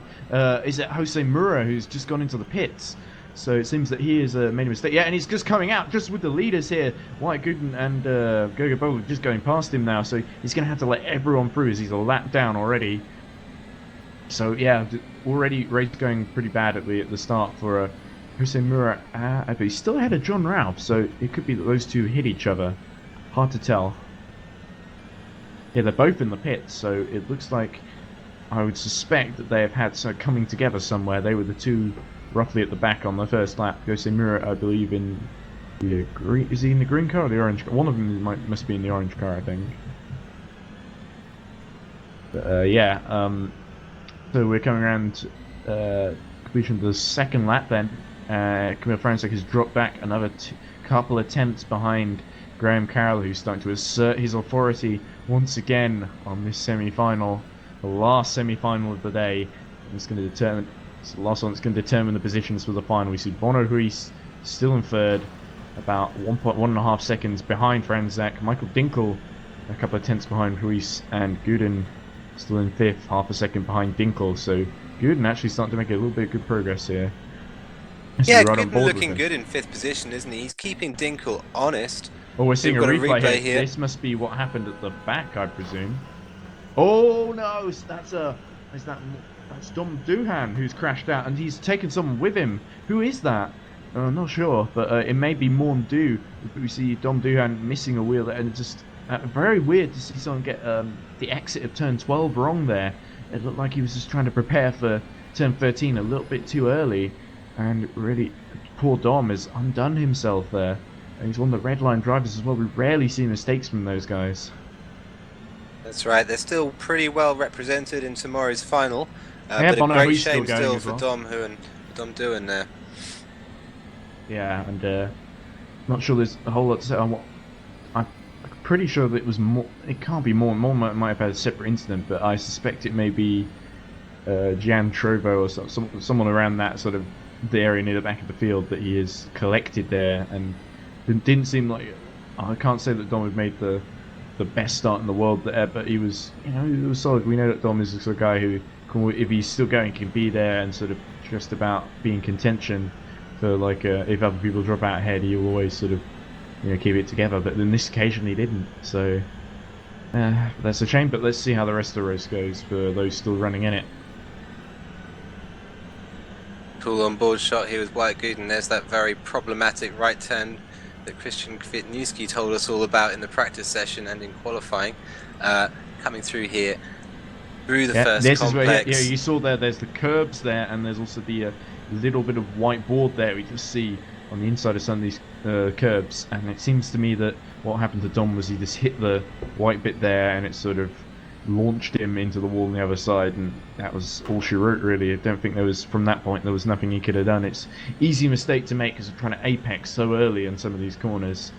Is it Jose Mura, who's just gone into the pits? So it seems that he has made a mistake. Yeah, and he's just coming out just with the leaders here. Wyatt Gooden and Gogo Bowl just going past him now. So he's going to have to let everyone through as he's a lap down already. So yeah, already race going pretty bad at the start for Jose Mura. But he's still ahead of John Ralph. So it could be that those two hit each other. Hard to tell. Yeah, they're both in the pits. So it looks like I would suspect that they have had some coming together somewhere. They were the two roughly at the back on the first lap. Jose Mura, I believe, in the green. Is he in the green car or the orange car? One of them must be in the orange car, I think. But, yeah. So we're coming around completion of the second lap then. Camille Franzak has dropped back another couple of tenths behind Graham Carroll, who's starting to assert his authority once again on this semi-final, the last semi-final of the day. It's going to determine. It's the last one that's going to determine the positions for the final. We see Bono Huis still in 3rd, about 1.5 seconds behind Franzak. Michael Dinkel a couple of tenths behind Huis, and Gooden still in 5th, half a second behind Dinkel. So Gooden actually starting to make a little bit of good progress here. Yeah, Gooden looking good in 5th position, isn't he? He's keeping Dinkel honest. Oh, we're seeing a replay here. This must be what happened at the back, I presume. Oh no, that's Dom Duhan who's crashed out, and he's taken someone with him. Who is that? I'm not sure, but it may be Morn Du. We see Dom Duhan missing a wheel there, and it's just very weird to see someone get the exit of turn 12 wrong there. It looked like he was just trying to prepare for turn 13 a little bit too early, and really, poor Dom has undone himself there. He's one of the red line drivers as well. We rarely see mistakes from those guys. That's right. They're still pretty well represented in tomorrow's final, Yeah, but a Bono, great he's still shame going still as for well. Dom Hu and Dom doing there. Yeah, and not sure there's a whole lot to say on what. I'm pretty sure that it was more. It can't be more. More might have had a separate incident, but I suspect it may be Jan Trovo or someone around that sort of the area near the back of the field that he has collected there, and it didn't seem like. I can't say that Dom had made the best start in the world there, but he was, he was solid. We know that Dom is the sort of guy who, if he's still going, can be there and sort of just about be in contention for like if other people drop out ahead, he'll always sort of keep it together. But in this occasion, he didn't. So that's a shame. But let's see how the rest of the race goes for those still running in it. Cool on board shot here with White Good, and there's that very problematic right turn that Christian Kvitniewski told us all about in the practice session and in qualifying. Coming through here through the first this complex. Is where you saw there's the curbs there, and there's also the little bit of white board there we can see on the inside of some of these curbs. And it seems to me that what happened to Dom was he just hit the white bit there, and it sort of launched him into the wall on the other side, and that was all she wrote really. I don't think from that point there was nothing he could have done. It's easy mistake to make because we're trying to apex so early in some of these corners,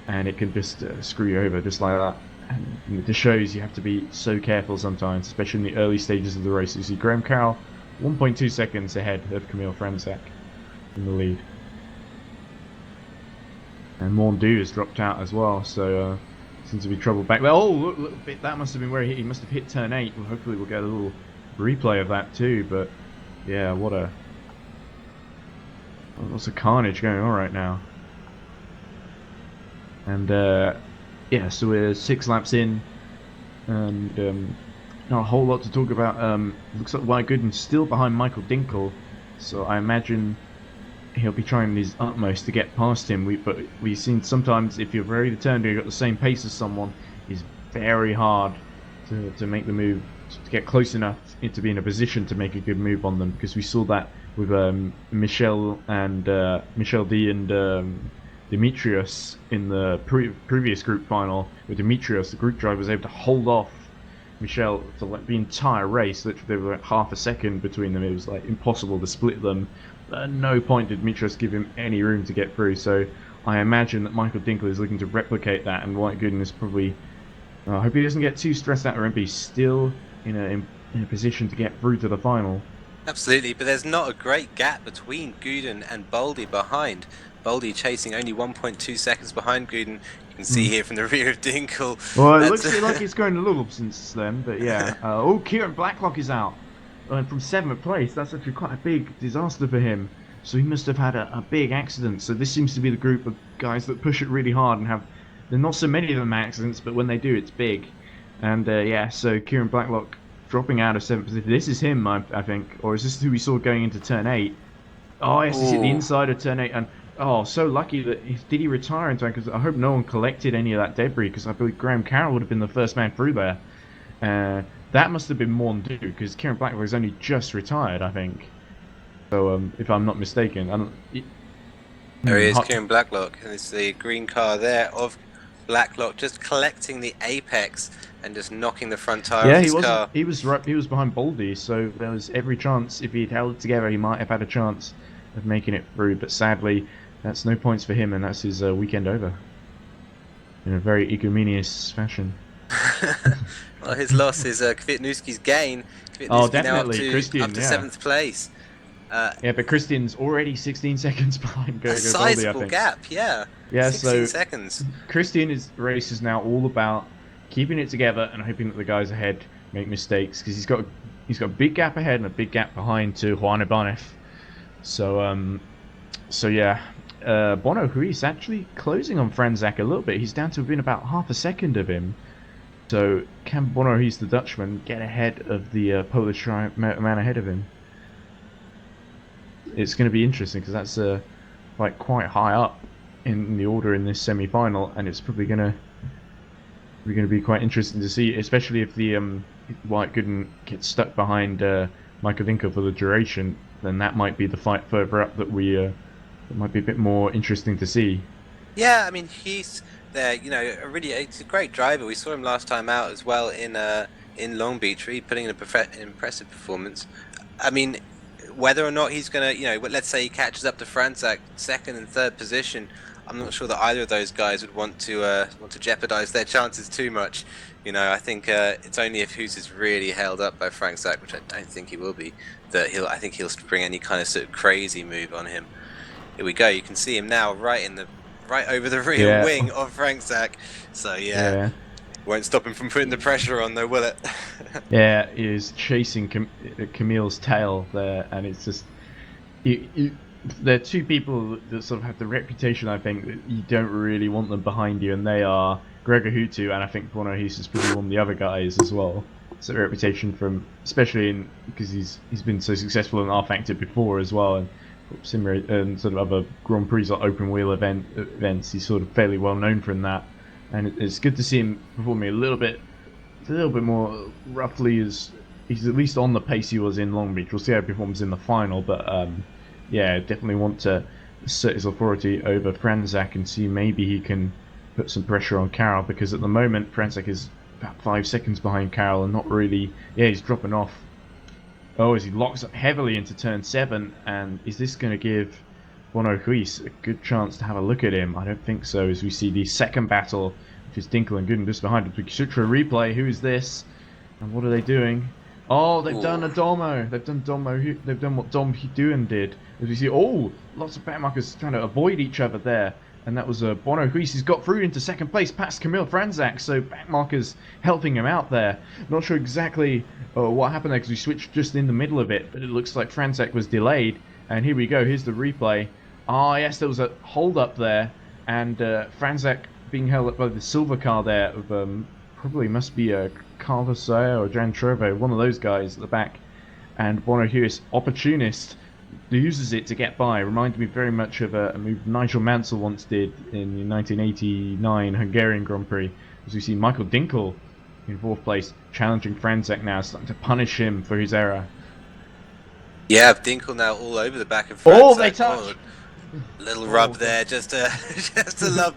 and it can just screw you over just like that. And it just shows you have to be so careful sometimes, especially in the early stages of the race. You see Graham Carroll 1.2 seconds ahead of Camille Franzak in the lead, and Morndu has dropped out as well, so seems to be trouble back there. Oh, look, little bit. That must have been where he must have hit turn 8. Well, hopefully we'll get a little replay of that too. But yeah, what's a carnage going on right now. And yeah, so we're 6 laps in, and not a whole lot to talk about. Looks like White Gooden's still behind Michael Dinkel, so I imagine he'll be trying his utmost to get past him. But we've seen sometimes if you're very determined, you've got the same pace as someone, it's very hard to make the move, to get close enough to be in a position to make a good move on them. Because we saw that with Michel D and Demetrius in the previous group final. With Demetrius, the group driver was able to hold off Michel for like the entire race. Literally, there was like half a second between them. It was like impossible to split them. At no point did Demetrius give him any room to get through. So I imagine that Michael Dinkel is looking to replicate that, and White Gooden is probably. I hope he doesn't get too stressed out, or he's still in a position to get through to the final. Absolutely, but there's not a great gap between Gooden and Boldy behind. Boldy chasing only 1.2 seconds behind Gooden. You can see here from the rear of Dinkel. Well, it looks like he's going a little since then, but yeah. Kieran Blacklock is out from 7th place. That's actually quite a big disaster for him. So he must have had a big accident. So this seems to be the group of guys that push it really hard and have. There are not so many of them accidents, but when they do, it's big. And yeah, so Kieran Blacklock dropping out of 7th position. This is him, I think, or is this who we saw going into turn 8? Oh, yes, he's hit the inside of turn 8, and so lucky that did he retire in time? Because I hope no one collected any of that debris, because I believe Graham Carroll would have been the first man through there. That must have been Morndu, because Kieran Blacklock has only just retired, I think. So if I'm not mistaken, there he is, Kieran Blacklock, and it's the green car there of Blacklock, just collecting the apex and just knocking the front tire off his car. He was behind Boldy, so there was every chance if he'd held it together, he might have had a chance of making it through. But sadly, that's no points for him, and that's his weekend over in a very ignominious fashion. Well, his loss is Kvitniewski's gain. Definitely, now up to Christian, 7th place. Yeah, but Christian's already 16 seconds behind. A sizable gap, yeah. Yeah, 16 seconds. Christian's race is now all about keeping it together and hoping that the guys ahead make mistakes, because he's got a big gap ahead and a big gap behind to Juan Ibanez. So yeah, Bono Ruiz actually closing on Franzak a little bit. He's down to within about half a second of him. So can Bono Ruiz, the Dutchman, get ahead of the Polish man ahead of him? It's going to be interesting, because that's like quite high up in the order in this semi-final, and it's probably going to be quite interesting to see, especially if the White Gooden gets stuck behind Michael Dinkel for the duration. Then that might be the fight further up that might be a bit more interesting to see. Yeah, I mean he's there. You know, he's a great driver. We saw him last time out as well in Long Beach, really putting in an impressive performance. I mean, whether or not he's gonna, let's say he catches up to Franzak second and third position, I'm not sure that either of those guys would want to jeopardize their chances too much. I think it's only if Hoos is really held up by Franzak, which I don't think he will be, that I think he'll bring any kind of sort of crazy move on him. Here we go. You can see him now, right over the rear Yeah, wing of Franzak. So yeah, yeah. won't stop him from putting the pressure on, though, will it? Yeah, he is chasing Camille's tail there, and it's just there are two people that sort of have the reputation, I think, that you don't really want them behind you, and they are Gregor Hutu, and I think Bono Hughes is probably one of the other guys as well. So reputation from, especially because he's been so successful in R Factor before as well, and and sort of other Grand Prix or open wheel events. He's sort of fairly well known for that, and it's good to see him performing a little bit more roughly. As he's at least on the pace he was in Long Beach. We'll see how he performs in the final, but yeah, definitely want to assert his authority over Franzak and see maybe he can put some pressure on Carroll, because at the moment Franzak is about 5 seconds behind Carroll and not really. Yeah, he's dropping off. Oh, as he locks up heavily into turn 7, and is this going to give Bono Ruiz a good chance to have a look at him? I don't think so, as we see the second battle, which is Dinkel and Gooden just behind him. We switch for a replay. Who is this? And what are they doing? Oh, they've done a Domo. They've done Domo. They've done what Dom Hiduen did. As we see, lots of backmarkers trying to avoid each other there. And that was Bono Ruiz. He's got through into second place past Camille Franzak. So backmarkers helping him out there. Not sure exactly what happened there, because we switched just in the middle of it. But it looks like Franzak was delayed. And here we go. Here's the replay. Ah, yes, there was a hold up there. And Franzak being held up by the silver car there of probably must be Carlos Sayer or Jan Trevo, one of those guys at the back. And Bono Hughes, opportunist, uses it to get by. Reminded me very much of a move Nigel Mansell once did in the 1989 Hungarian Grand Prix. As we see Michael Dinkel in fourth place, challenging Franzak now, starting to punish him for his error. Yeah, Dinkel now all over the back of Franzak. Oh, they touch! Little rub there, just a love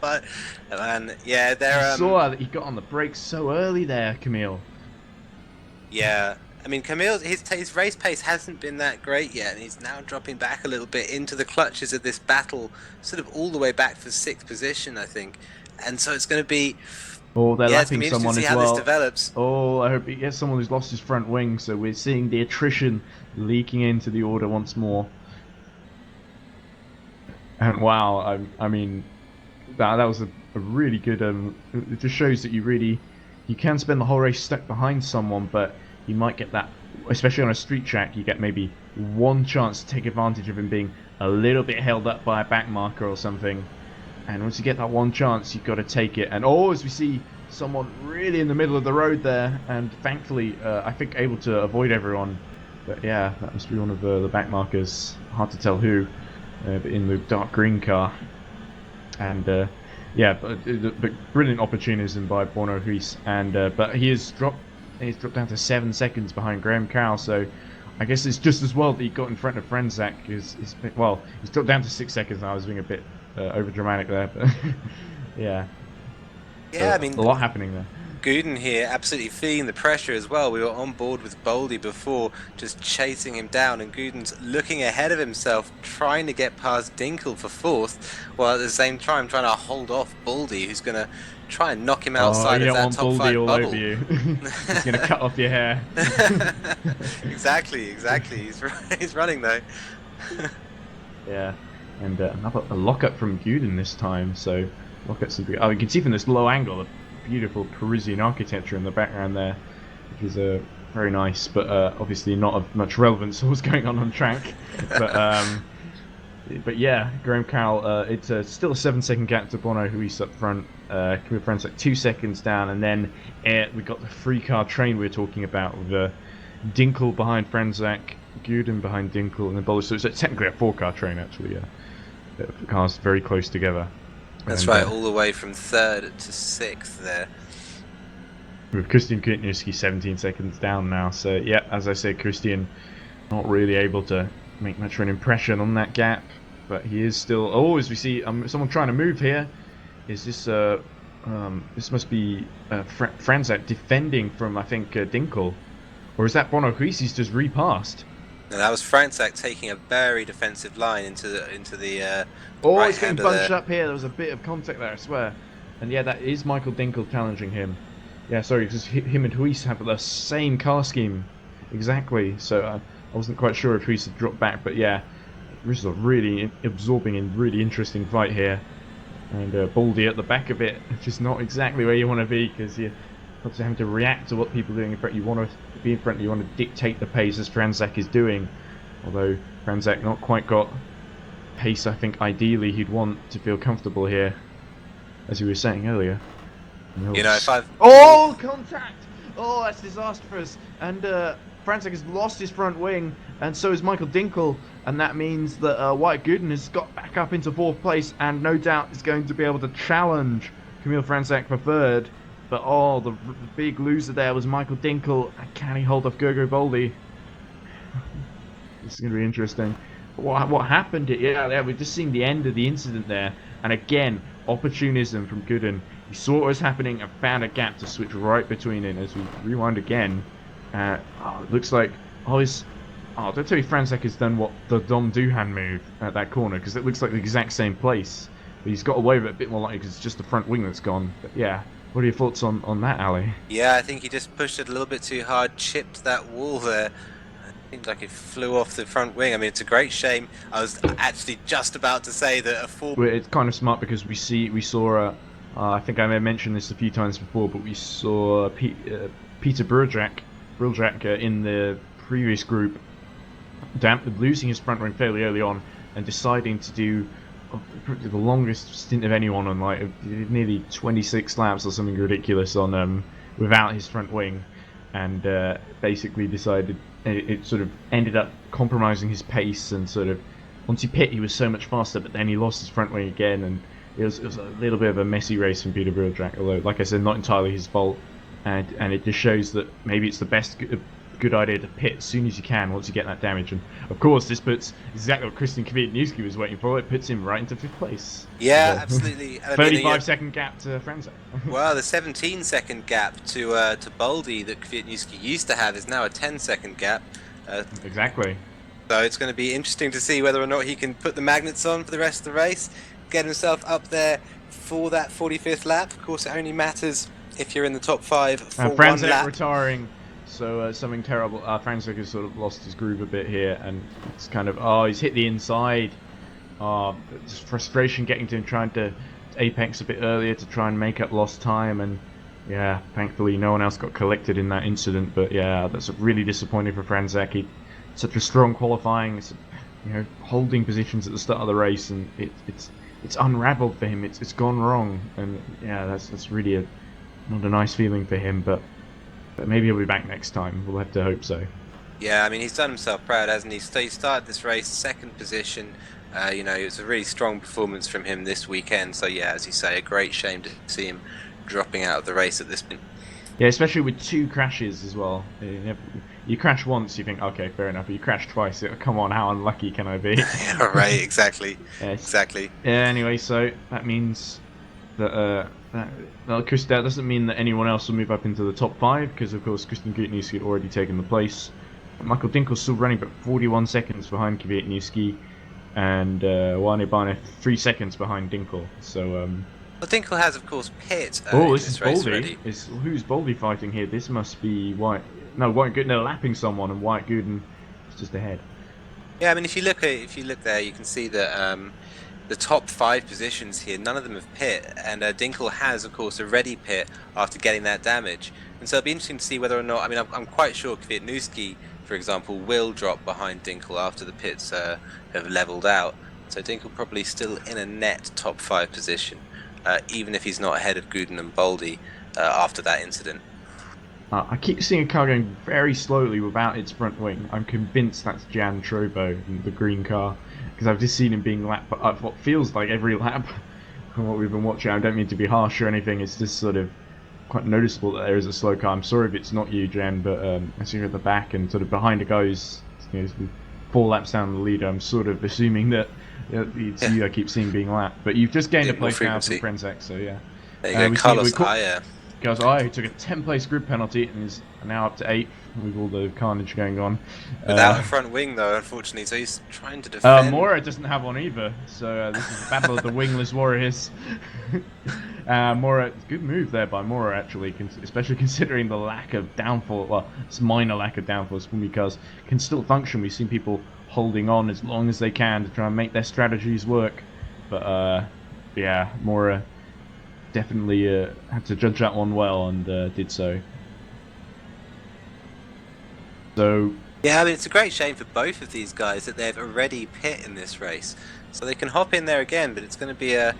fight. And yeah, they're saw that he got on the brakes so early there, Camille. Yeah, I mean Camille's his race pace hasn't been that great yet, and he's now dropping back a little bit into the clutches of this battle, sort of all the way back to 6th position, I think. And so it's going to be. Oh, they're Yeah, it's going lapping to be interesting someone to see as how well. this develops. Oh, I hope he gets someone who's lost his front wing. So we're seeing the attrition leaking into the order once more. And wow, I mean, that was a really good. It just shows that you can spend the whole race stuck behind someone, but you might get that, especially on a street track. You get maybe one chance to take advantage of him being a little bit held up by a back marker or something. And once you get that one chance, you've got to take it. And as we see someone really in the middle of the road there, and thankfully, I think able to avoid everyone. But yeah, that must be one of the back markers. Hard to tell who. But in the dark green car, and yeah, but brilliant opportunism by Bono Ruiz, and but he's dropped down to 7 seconds behind Graham Carroll. So I guess it's just as well that he got in front of Franzak. He's dropped down to 6 seconds. I was being a bit over dramatic there, but yeah, Yeah, I mean a lot happening there. Gooden here absolutely feeling the pressure as well. We were on board with Boldy before, just chasing him down, and Gooden's looking ahead of himself, trying to get past Dinkel for 4th, while at the same time trying to hold off Boldy, who's going to try and knock him outside of that top 5 all bubble. over you. He's going to cut off your hair. Exactly. He's running though. Yeah, and another a lockup from Gooden this time. So lockup's you can see from this low angle beautiful Parisian architecture in the background there, which is very nice, but obviously not of much relevance to what's going on track. But yeah, Graham Carroll, it's still a 7-second gap to Bono Ruiz up front. Camille Franzak 2 seconds down, and then we got the 3-car train we were talking about with Dinkel behind Franzak, Gooden behind Dinkel, and then Bolder. So it's technically a 4-car train actually. The cars very close together. That's right, all the way from 3rd to 6th there. With Christian Kutniewski 17 seconds down now. So yeah, as I said, Christian not really able to make much of an impression on that gap. but he is still. Oh, as we see, someone trying to move here. Is this this must be Franzak defending from, I think, Dinkel, or is that Bono Huisi's just repassed? And that was Franzak taking a very defensive line into the Oh, right he's getting hander bunched there. up here. There was a bit of contact there, I swear. And yeah, that is Michael Dinkel challenging him. Yeah, sorry, because him and Huis have the same car scheme. Exactly. So I wasn't quite sure if Huis had dropped back, but yeah, this is a really absorbing and really interesting fight here. And Baldy at the back of it, which is not exactly where you want to be, because you're obviously having to react to what people are doing in front. You want to be in front, you want to dictate the pace as Franzak is doing. Although Franzak not quite got pace, I think ideally he'd want to feel comfortable here, as you were saying earlier. You know, if I've Oh, contact! Oh, that's disastrous. And Franzak has lost his front wing, and so has Michael Dinkel, and that means that White Gooden has got back up into 4th place, and no doubt is going to be able to challenge Camille Franzak for 3rd. But oh, the big loser there was Michael Dinkel, and can he hold off Gogo Boldy? This is going to be interesting. What happened? Yeah, we've just seen the end of the incident there, and again, opportunism from Gooden. He saw what was happening and found a gap to switch right between it. As we rewind again, it looks like don't tell me Franzak has done what the Dom Duhan move at that corner, because it looks like the exact same place. But he's got away with it a bit more likely because it's just the front wing that's gone. But yeah, what are your thoughts on that, Ali? Yeah, I think he just pushed it a little bit too hard, chipped that wall there. Seems like it flew off the front wing. I mean, it's a great shame. I was actually just about to say that a full. It's kind of smart because we saw. I think I may have mentioned this a few times before, but we saw Peter Brujak in the previous group losing his front wing fairly early on and deciding to do the longest stint of anyone on like nearly 26 laps or something ridiculous on without his front wing, and basically decided it sort of ended up compromising his pace, and sort of once he pit he was so much faster, but then he lost his front wing again, and it was a little bit of a messy race from Peter Brujak, although like I said, not entirely his fault, and it just shows that maybe it's the best good idea to pit as soon as you can once you get that damage. And of course this puts exactly what Christian Kwiatkowski was waiting for. It puts him right into 5th place. Yeah, absolutely. 35-second gap to Franzak. Well, the 17-second gap to Baldy that Kwiatkowski used to have is now a 10-second gap. Exactly. So it's going to be interesting to see whether or not he can put the magnets on for the rest of the race, get himself up there for that 45th lap. Of course, it only matters if you're in the top 5 for one lap. Retiring. So something terrible. Franzak has sort of lost his groove a bit here, and it's kind of he's hit the inside. Just frustration getting to him, trying to apex a bit earlier to try and make up lost time, and yeah, thankfully no one else got collected in that incident. But yeah, that's really disappointing for Franzak. He such a strong qualifying, holding positions at the start of the race, and it's unraveled for him. It's gone wrong, and yeah, that's really not a nice feeling for him, but maybe he'll be back next time. We'll have to hope so. Yeah, I mean, he's done himself proud, hasn't he? He started this race 2nd position. It was a really strong performance from him this weekend. So yeah, as you say, a great shame to see him dropping out of the race at this point. Yeah, especially with 2 crashes as well. You crash once, you think, okay, fair enough. But you crash twice, come on, how unlucky can I be? Right, exactly. Yes. Exactly. Yeah, anyway, so that means that that doesn't mean that anyone else will move up into the top 5, because of course Christian Kwiatkowski had already taken the place. Michael Dinkel's still running, but 41 seconds behind Kwiatkowski, and Wane Barne 3 seconds behind Dinkel. So well, Dinkel has, of course, pit. This is Baldy. Who's Baldy fighting here? This must be White Gooden. They're lapping someone, and White Gooden is just ahead. Yeah, I mean, if you look there, you can see that the top 5 positions here, none of them have pit, and Dinkel has, of course, already pit after getting that damage. And so it'll be interesting to see whether or not. I mean, I'm quite sure Kwiatkowski, for example, will drop behind Dinkel after the pits have leveled out. So Dinkel probably still in a net top 5 position, even if he's not ahead of Gooden and Baldy after that incident. I keep seeing a car going very slowly without its front wing. I'm convinced that's Jan Trobo, the green car, because I've just seen him being lapped up what feels like every lap from what we've been watching. I don't mean to be harsh or anything, it's just sort of quite noticeable that there is a slow car. I'm sorry if it's not you, Jan, but as you're at the back and sort of behind a guy who's 4 laps down the leader, I'm sort of assuming that It's you I keep seeing being lapped. But you've just gained a More place now from frequency. Frenzak, so yeah. There you go, Carlos Aya. Carlos Aya, who took a 10-place group penalty and is now up to 8th with all the carnage going on. Without a front wing, though, unfortunately, so he's trying to defend. Mora doesn't have one either, so this is the battle of the wingless warriors. Mora, good move there by Mora, actually, especially considering the lack of downfall. Well, it's minor lack of downforce, because can still function. We've seen people holding on as long as they can to try and make their strategies work. But yeah, Mora definitely had to judge that one well and did so. So yeah, I mean, it's a great shame for both of these guys that they've already pit in this race, so they can hop in there again, but it's going to be a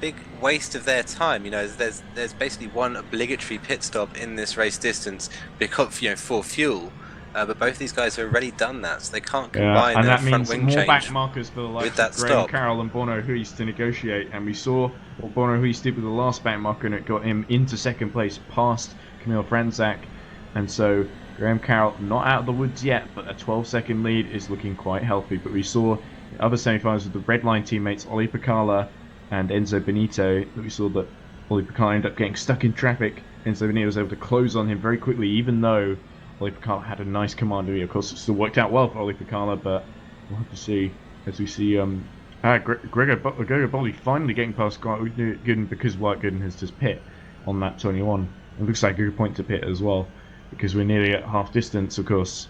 big waste of their time. You know, there's basically one obligatory pit stop in this race distance because for fuel. But both of these guys have already done that, so they can't combine their front wing more change back markers for the likes of Graham Carroll and Bono Huis to negotiate. And we saw what Bono Huis did with the last back marker, and it got him into second place past Kamil Frenzak. And so Graham Carroll not out of the woods yet, but a 12-second lead is looking quite healthy. But we saw the other semi-finals with the red line teammates Oli Pacala and Enzo Benito, that we saw that Oli Pacala ended up getting stuck in traffic. Enzo Benito was able to close on him very quickly, even though Oli Pacala had a nice command of me. Of course, it still worked out well for Oli Pacala, but we'll have to see as we see Gregor Boldy finally getting past White Gooden, because White Gooden has just pit on lap 21. It looks like a good point to pit as well, because we're nearly at half distance, of course.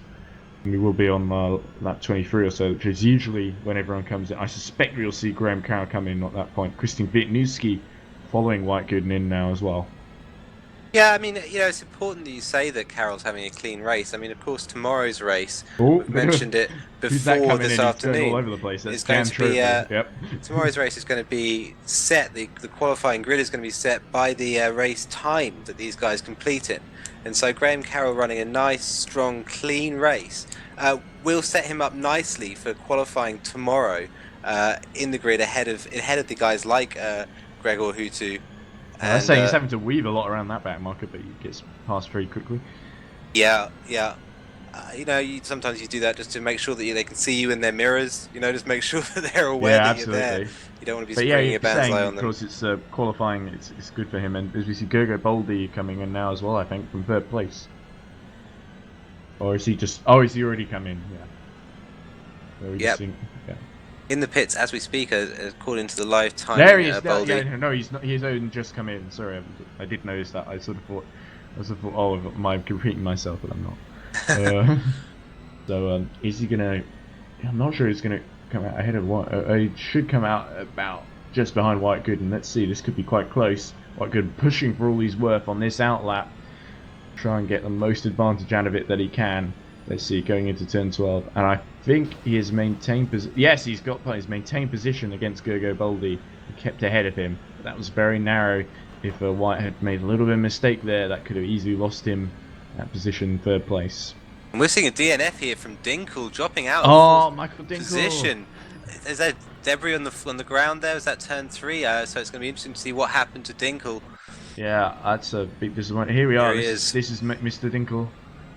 And we will be on lap 23 or so, which is usually when everyone comes in. I suspect we'll see Graham Carroll come in at that point. Christian Wietniewski following White Gooden in now as well. Yeah, I mean, it's important that you say that Carroll's having a clean race. I mean, of course, tomorrow's race, we've mentioned it before this afternoon, all over the place. It's going to be, tomorrow's race is going to be set, the qualifying grid is going to be set by the race time that these guys complete it. And so Graham Carroll running a nice, strong, clean race will set him up nicely for qualifying tomorrow in the grid ahead of the guys like Gregor Hutu. I was saying he's having to weave a lot around that back marker, but he gets past very quickly. Yeah. Sometimes you do that just to make sure that they can see you in their mirrors. Just make sure that they're aware that you're there. You don't want to be springing a banzai on them. Of course, it's qualifying. It's good for him, and as we see Gregor Boldy coming in now as well, I think from third place. Or is he just? Oh, is he already come in? Yeah. Yep. In the pits as we speak, according to the live time. There he is. No, he's not. He's only just come in. Sorry, I did notice that. I sort of thought, oh, am I repeating myself? But I'm not. So is he gonna? I'm not sure he's gonna come out ahead of White. He should come out about just behind White Gooden. Let's see. This could be quite close. White Gooden pushing for all he's worth on this outlap. Try and get the most advantage out of it that he can. Let's see, going into turn 12, and I think he has maintained position. Yes, he's maintained position against Gregor Boldy, kept ahead of him. But that was very narrow. If White had made a little bit of a mistake there, that could have easily lost him that position in third place. And we're seeing a DNF here from Dinkel dropping out. Oh, Michael Dinkel. Position. Is there debris on the ground there? Is that turn 3? So it's going to be interesting to see what happened to Dinkel. Yeah, that's a big disappointment. Here we are. This is Mr. Dinkel.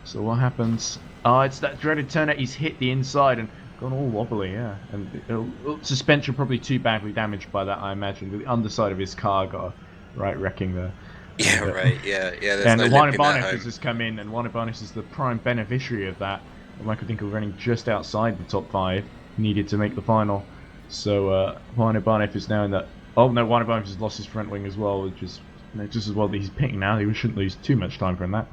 So what happens? Oh, it's that dreaded turn 8. He's hit the inside and gone all wobbly, yeah. And suspension probably too badly damaged by that, I imagine. The underside of his car got right wrecking there. Yeah, right. Yeah. And Juan Ibanez has just come in, and Juan Ibanez is the prime beneficiary of that. Michael Dinkel running just outside the top 5, needed to make the final. So Juan Ibanez is now in that. Oh no, Juan Ibanez has lost his front wing as well, which is just as well that he's pitting now. He shouldn't lose too much time from that.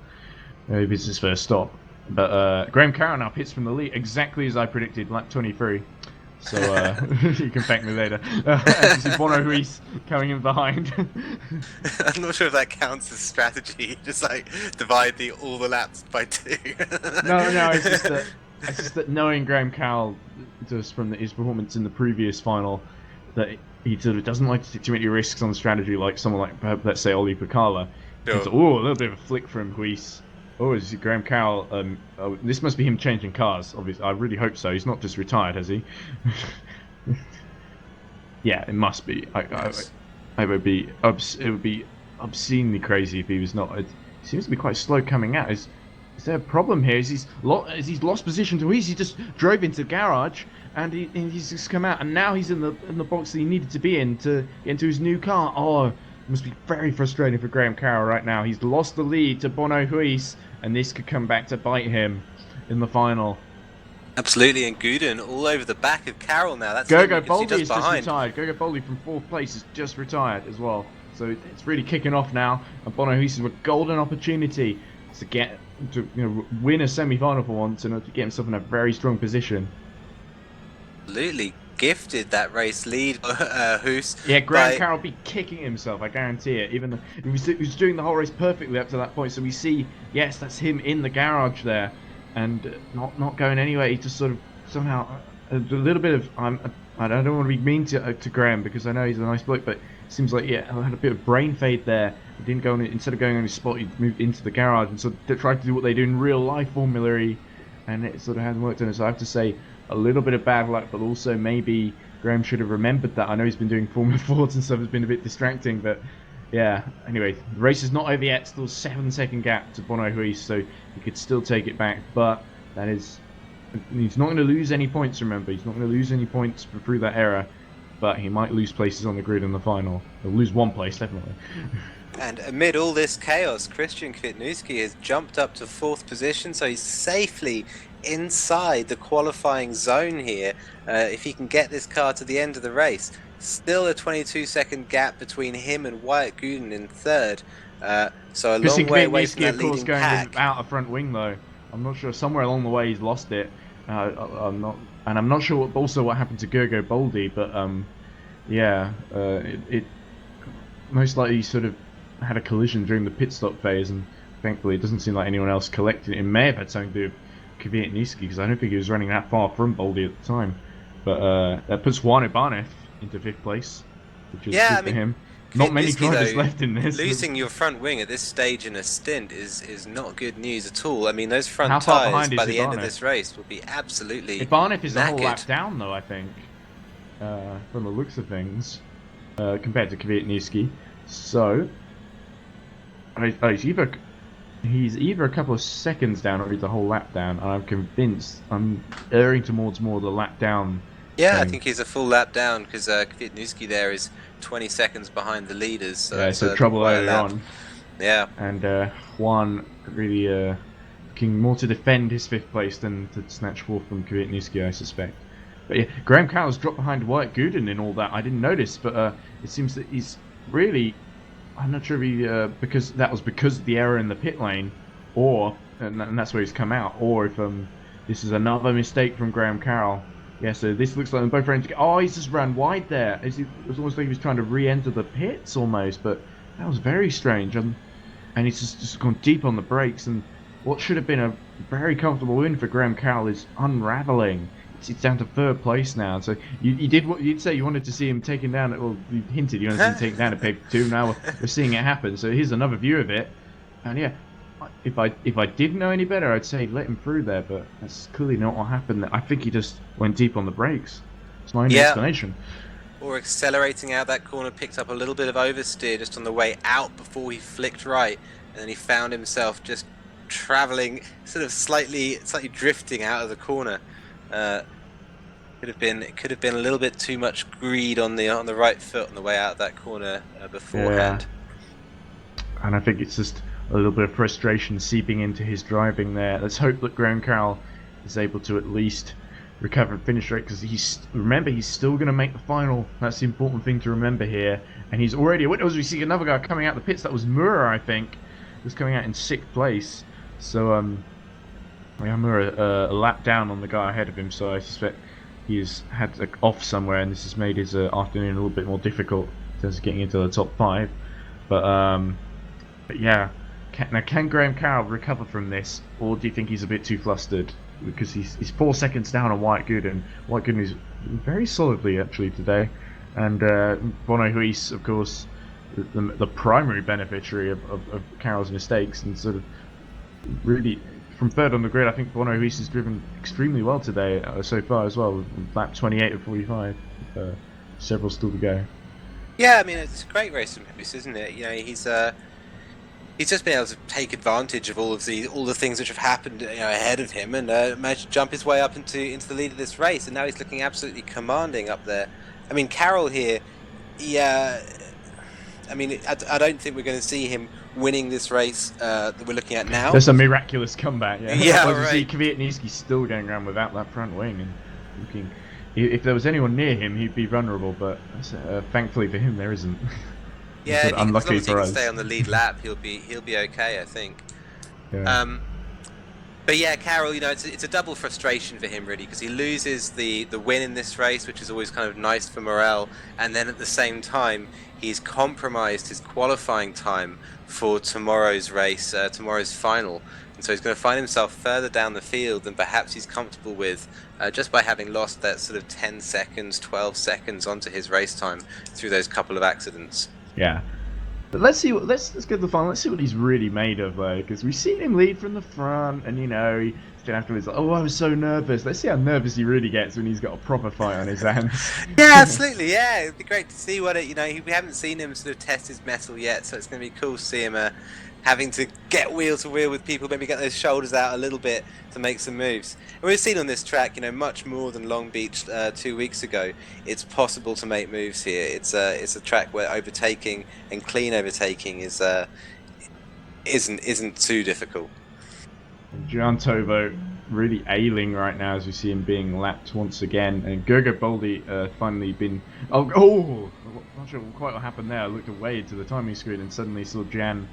Maybe it's his first stop. But Graham Carroll now pits from the lead, exactly as I predicted, lap 23. So you can thank me later. This is Bono Ruiz coming in behind. I'm not sure if that counts as strategy. Just like divide all the laps by 2. No, it's just that knowing Graham Carroll just from his performance in the previous final, that he sort of doesn't like to take too many risks on strategy, like someone like, let's say, Oli Pacala. Sure. So, a little bit of a flick from Ruiz. Oh, is it Graham Carroll? This must be him changing cars. Obviously, I really hope so. He's not just retired, has he? Yeah, it must be. It would be obscenely crazy if he was not. He seems to be quite slow coming out. is there a problem here? Is he's lost position to Huis? He just drove into the garage and he's just come out, and now he's in the box that he needed to be in to get into his new car. Oh, it must be very frustrating for Graham Carroll right now. He's lost the lead to Bono Huis, and this could come back to bite him in the final. Absolutely, and Guden all over the back of Carroll now. That's Gogo him, you can see Boldy is just behind. retired. Gogo Boldy from 4th place is just retired as well. So it's really kicking off now, and Bono Huis has a golden opportunity to win a semi-final for once and to get himself in a very strong position. Absolutely gifted that race lead, Hoos. Yeah, Graham Carroll will be kicking himself, I guarantee it. Even though he was doing the whole race perfectly up to that point. So we see, yes, that's him in the garage there, and not going anywhere. He just sort of somehow a little bit of I don't want to be mean to Graham because I know he's a nice bloke, but it seems like I had a bit of brain fade there. He didn't go on instead of going on his spot, he moved into the garage and sort of tried to do what they do in real life Formula E, and it sort of hasn't worked on it. So I have to say, a little bit of bad luck, but also maybe Graham should have remembered that. I know he's been doing Formula 4s and stuff, has been a bit distracting, but yeah. Anyway, the race is not over yet. Still 7-second gap to Bono Huis, so he could still take it back. But that is, he's not going to lose any points. Remember, he's not going to lose any points through that error, but he might lose places on the grid in the final. He'll lose one place definitely. And amid all this chaos, Christian Kvitnewski has jumped up to 4th position, so he's safely inside the qualifying zone here. If he can get this car to the end of the race, still a 22-second gap between him and Wyatt Guden in 3rd. So a long way away from that leading pack. Out of front wing though. I'm not sure. Somewhere along the way he's lost it. I'm not sure also what happened to Gogo Boldy, but it most likely sort of had a collision during the pit stop phase, and thankfully it doesn't seem like anyone else collected it. It may have had something to do with Kvitnewski because I don't think he was running that far from Boldy at the time. But that puts Juan Ibanez into 5th place, which is good for him. Not many drivers left in this. Losing your front wing at this stage in a stint is not good news at all. I mean, those front How far tyres by the Ibanez? end of this race will be absolutely Ibanez is knackered. a whole lap down though, I think, from the looks of things, compared to Kvitnewski. So he's either a couple of seconds down or he's a whole lap down, and I'm convinced I'm erring towards more the lap down. Yeah, I think he's a full lap down because Kvitnewski there is 20 seconds behind the leaders. So yeah, so trouble early on. Yeah. And Juan really looking more to defend his 5th place than to snatch 4th from Kvitnewski, I suspect. But yeah, Graham Carroll's dropped behind Wyatt Guden in all that. I didn't notice, but it seems that he's really, I'm not sure if he because of the error in the pit lane, or and that's where he's come out, or if this is another mistake from Graham Carroll. Yeah, so this looks like both friends. Oh, he's just ran wide there. It was almost like he was trying to re-enter the pits almost, but that was very strange. And he's just gone deep on the brakes, and what should have been a very comfortable win for Graham Carroll is unraveling. It's down to 3rd place now. So you'd say you wanted to see him taken down. Well, you hinted you wanted to see him taken down at peg 2. Now we're seeing it happen. So here's another view of it. And yeah, if I didn't know any better, I'd say let him through there. But that's clearly not what happened. I think he just went deep on the brakes. It's my only explanation. Or accelerating out that corner, picked up a little bit of oversteer just on the way out before he flicked right, and then he found himself just travelling, sort of slightly drifting out of the corner. Could have been a little bit too much greed on the right foot on the way out of that corner beforehand. Yeah. And I think it's just a little bit of frustration seeping into his driving there. Let's hope that Graham Carroll is able to at least recover and finish right, because he's still going to make the final. That's the important thing to remember here. And he's already, what was we see another guy coming out the pits? That was Mura, I think, who's coming out in 6th place. So we have Mura a lap down on the guy ahead of him. So I suspect he's had off somewhere, and this has made his afternoon a little bit more difficult in terms of getting into the top 5. But yeah, can Graham Carroll recover from this, or do you think he's a bit too flustered? Because he's 4 seconds down on Wyatt Guden. Wyatt Guden is very solidly actually today, and Bono Huis, of course, the primary beneficiary of Carroll's mistakes, and sort of really from 3rd on the grid. I think Bono Huis has driven extremely well today so far as well, lap 28 of 45, several still to go. Yeah, I mean, it's a great race from Huis, isn't it? You know, He's just been able to take advantage of all the things which have happened, ahead of him, and managed to jump his way up into the lead of this race. And now he's looking absolutely commanding up there. I mean, Carroll here, yeah. I mean, I don't think we're going to see him winning this race that we're looking at now. There's a miraculous comeback. Yeah, yeah, right. right. See Kvyatnitsky's still going around without that front wing, and looking. If there was anyone near him, he'd be vulnerable. But thankfully for him, there isn't. Yeah, Sort of as long unlucky as he for can us. stay on the lead lap, he'll be okay, I think. Yeah. But yeah, Carroll, it's a double frustration for him really, because he loses the win in this race, which is always kind of nice for morale, and then at the same time he's compromised his qualifying time for tomorrow's race, tomorrow's final, and so he's going to find himself further down the field than perhaps he's comfortable with, just by having lost that sort of 10 seconds, 12 seconds onto his race time through those couple of accidents. Yeah. But let's see. Let's get to the final. Let's see what he's really made of, though, because we've seen him lead from the front, and he's going afterwards like, "Oh, I was so nervous." Let's see how nervous he really gets when he's got a proper fight on his hands. Yeah, absolutely. Yeah, it'd be great to see what we haven't seen him sort of test his mettle yet, so it's going to be cool to see him having to get wheel to wheel with people, maybe get those shoulders out a little bit to make some moves. And we've seen on this track, much more than Long Beach 2 weeks ago. It's possible to make moves here. It's a track where overtaking and clean overtaking isn't too difficult. And Gian Tovo really ailing right now as we see him being lapped once again. And Gergo Boldi finally been... I'm not sure quite what happened there. I looked away to the timing screen and suddenly saw Jan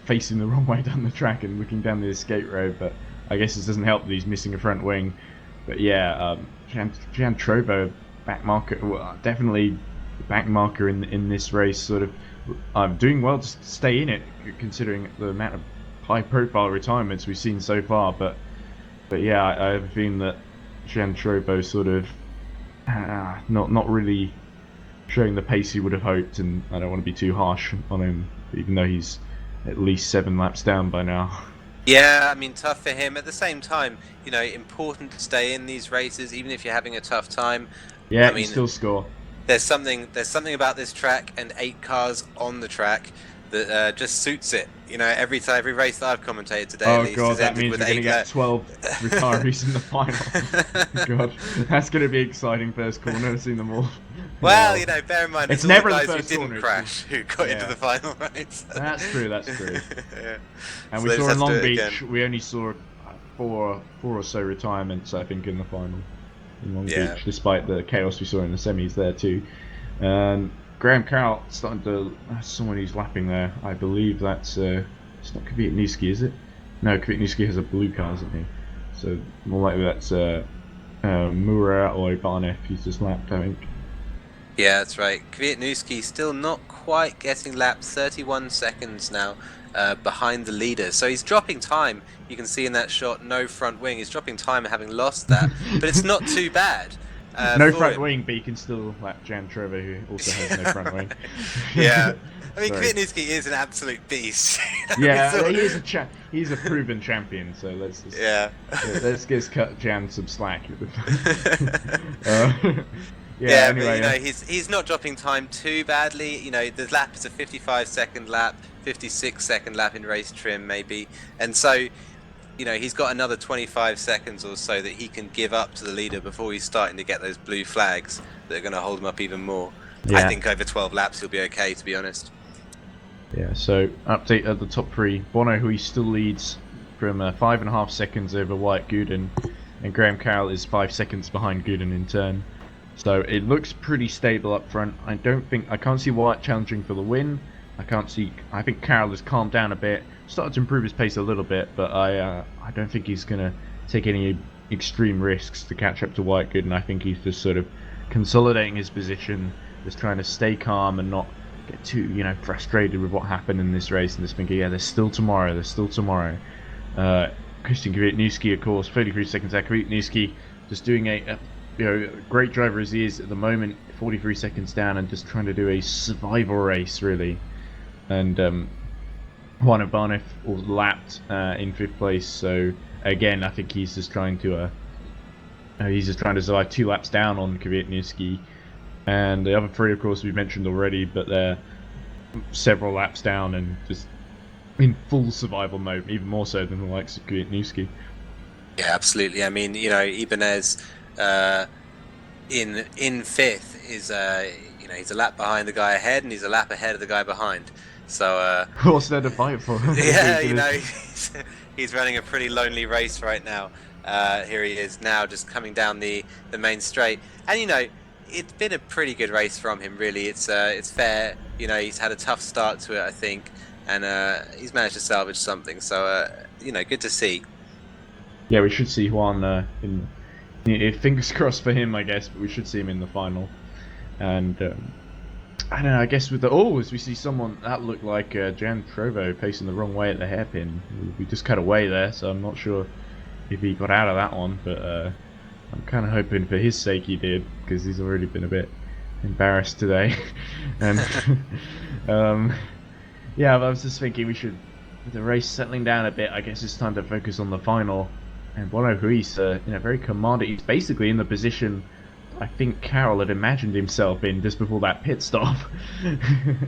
facing the wrong way down the track and looking down the escape road, but I guess this doesn't help that he's missing a front wing. But yeah, Gian Trovo back marker, definitely back marker in this race, sort of doing well to stay in it considering the amount of high profile retirements we've seen so far. But yeah, I have a feeling that Gian Trovo sort of not really showing the pace he would have hoped, and I don't want to be too harsh on him, even though he's at least 7 laps down by now. Yeah, I mean, tough for him. At the same time, important to stay in these races, even if you're having a tough time. Yeah, I mean, you still score. There's something about this track and 8 cars on the track that just suits it. Every race that I've commentated today, at least, God, has that ended means with we're going to 8 get 12 retirees in the final. God, that's going to be exciting first corner. I've seen them all. Well, bear in mind, it's all never the the guys first who didn't corner, crash who got into the final, right? So. That's true. Yeah. And So we they saw just in have to Long do it Beach, again. we only saw four or so retirements, I think, in the final in Long Beach, despite the chaos we saw in the semis there too. Graham Carroll starting to someone who's lapping there. I believe that's it's not Kvyatnitsky, is it? No, Kvyatnitsky has a blue car, isn't he? So more likely that's Mura or Ibanez. He's just lapped, I think. Yeah, that's right. Kvyatnitsky still not quite getting lapped, 31 seconds now behind the leader. So he's dropping time. You can see in that shot, no front wing. He's dropping time having lost that, but it's not too bad. No front wing, but you can still lap Jan Trevor, who also has no front wing. Yeah. I mean, Kvyatnitsky is an absolute beast. Yeah, he's a proven champion, so let's just cut Jan some slack. Yeah, anyway, but he's not dropping time too badly. The lap is a 55-second lap, 56-second lap in race trim maybe, and so he's got another 25 seconds or so that he can give up to the leader before he's starting to get those blue flags that are going to hold him up even more. Yeah. I think over 12 laps he'll be okay, to be honest. Yeah, so update at the top 3. Bono, who he still leads from 5.5 seconds over Wyatt Gooden, and Graham Carroll is 5 seconds behind Gooden in turn. So it looks pretty stable up front. I can't see Wyatt challenging for the win. I think Carroll has calmed down a bit, started to improve his pace a little bit, but I don't think he's going to take any extreme risks to catch up to Wyatt Gooden. I think he's just sort of consolidating his position, just trying to stay calm and not get too frustrated with what happened in this race, and just thinking, there's still tomorrow. Christian Kvyatnitsky, of course, 33 seconds out. Kvyatnitsky just doing a great driver as he is at the moment, 43 seconds down, and just trying to do a survival race really. And Juan Ibanez was lapped in 5th place, so again I think he's just trying to survive 2 laps down on Kvyatnitsky. And the other 3, of course, we mentioned already, but they're several laps down and just in full survival mode, even more so than the likes of Kwiatkowski. Yeah, absolutely. I mean, Ibanez in fifth is he's a lap behind the guy ahead, and he's a lap ahead of the guy behind. So What's there to fight for? yeah, he's running a pretty lonely race right now. Here he is now, just coming down the main straight, and it's been a pretty good race from him. Really, it's fair. He's had a tough start to it, I think, and he's managed to salvage something. So good to see. Yeah, we should see Juan fingers crossed for him, I guess, but we should see him in the final. And I don't know, I guess with as we see someone that looked like Jan Trovo pacing the wrong way at the hairpin. We just cut away there, so I'm not sure if he got out of that one, but I'm kind of hoping for his sake he did, because he's already been a bit embarrassed today. And yeah, I was just thinking with the race settling down a bit, I guess it's time to focus on the final. And Bono Ruiz, very commanding. He's basically in the position I think Carroll had imagined himself in just before that pit stop.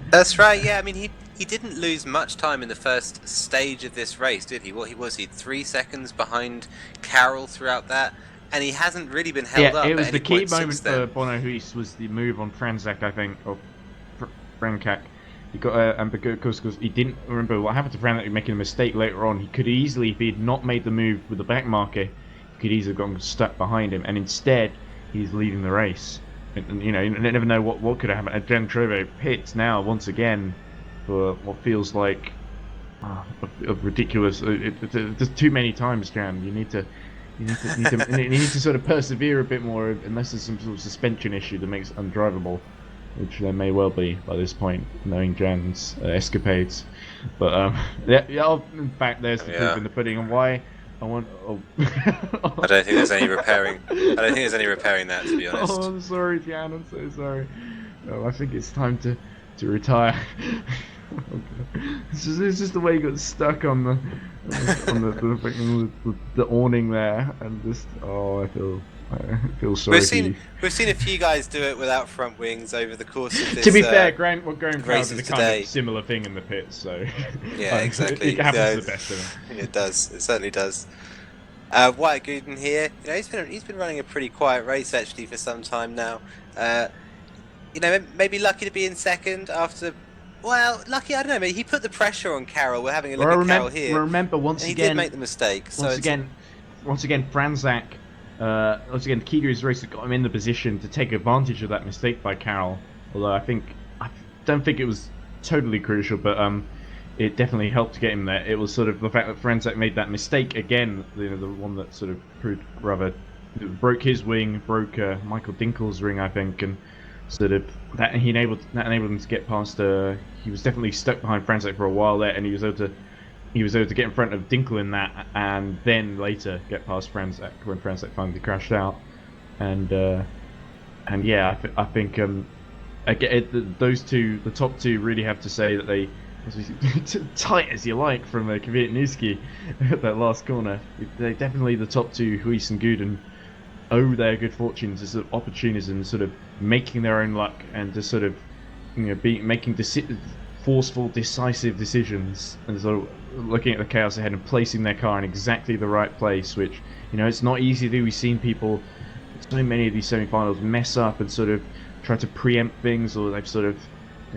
That's right. Yeah, I mean he didn't lose much time in the first stage of this race, did he? What was he? 3 seconds behind Carroll throughout that, and he hasn't really been held up. It was at the any key point moment since then. for Bono Ruiz was the move on Franzak, I think, or Frankak. He got and because he didn't remember what happened to Franzak making a mistake later on. He could easily, if he had not made the move with the back marker, he could easily have gotten stuck behind him, and instead he's leading the race. And you never know what could have happened. And Jan Trovo pits now once again for what feels like a ridiculous. There's too many times, Jan. You need to sort of persevere a bit more, unless there's some sort of suspension issue that makes it undrivable, which there may well be by this point, knowing Jan's escapades. But in fact, there's the proof in the pudding, and why. I don't think there's any repairing. I don't think there's any repairing that, to be honest. Oh, I'm sorry, Jan. I'm so sorry. Oh, I think it's time to retire. It's just the way he got stuck on the awning there, and just I feel sorry. We've seen a few guys do it without front wings over the course of this. To be fair, Graham Crowder did a kind of similar thing in the pits, so yeah, exactly. It happens to the best of them. It does. It certainly does. Wyatt Gooden here. He's been running a pretty quiet race actually for some time now. Maybe lucky to be in second after. Well, lucky, I don't know. Maybe he put the pressure on Carroll. We're having a look at Carroll here. Remember, once and again, he did make the mistake. Once again, Franzak. Once again, the key to his race got him in the position to take advantage of that mistake by Carroll. Although I don't think it was totally crucial, but it definitely helped to get him there. It was sort of the fact that Franzak made that mistake again, the one that sort of proved rather broke his wing, broke Michael Dinkel's ring, I think, and sort of that enabled him to get past. He was definitely stuck behind Franzak for a while there, and he was able to get in front of Dinkel in that, and then later get past Franzak when Franzak finally crashed out. And yeah, I think those two, the top two, really have to say that they, tight as you like from Kwiatkowski at that last corner. They're definitely the top two. Ruiz and Gooden owe their good fortune to sort of opportunism, sort of making their own luck, and to sort of making forceful, decisive decisions, and sort of looking at the chaos ahead and placing their car in exactly the right place, which it's not easy to do. We've seen people, so many of these semi-finals, mess up and sort of try to preempt things, or they've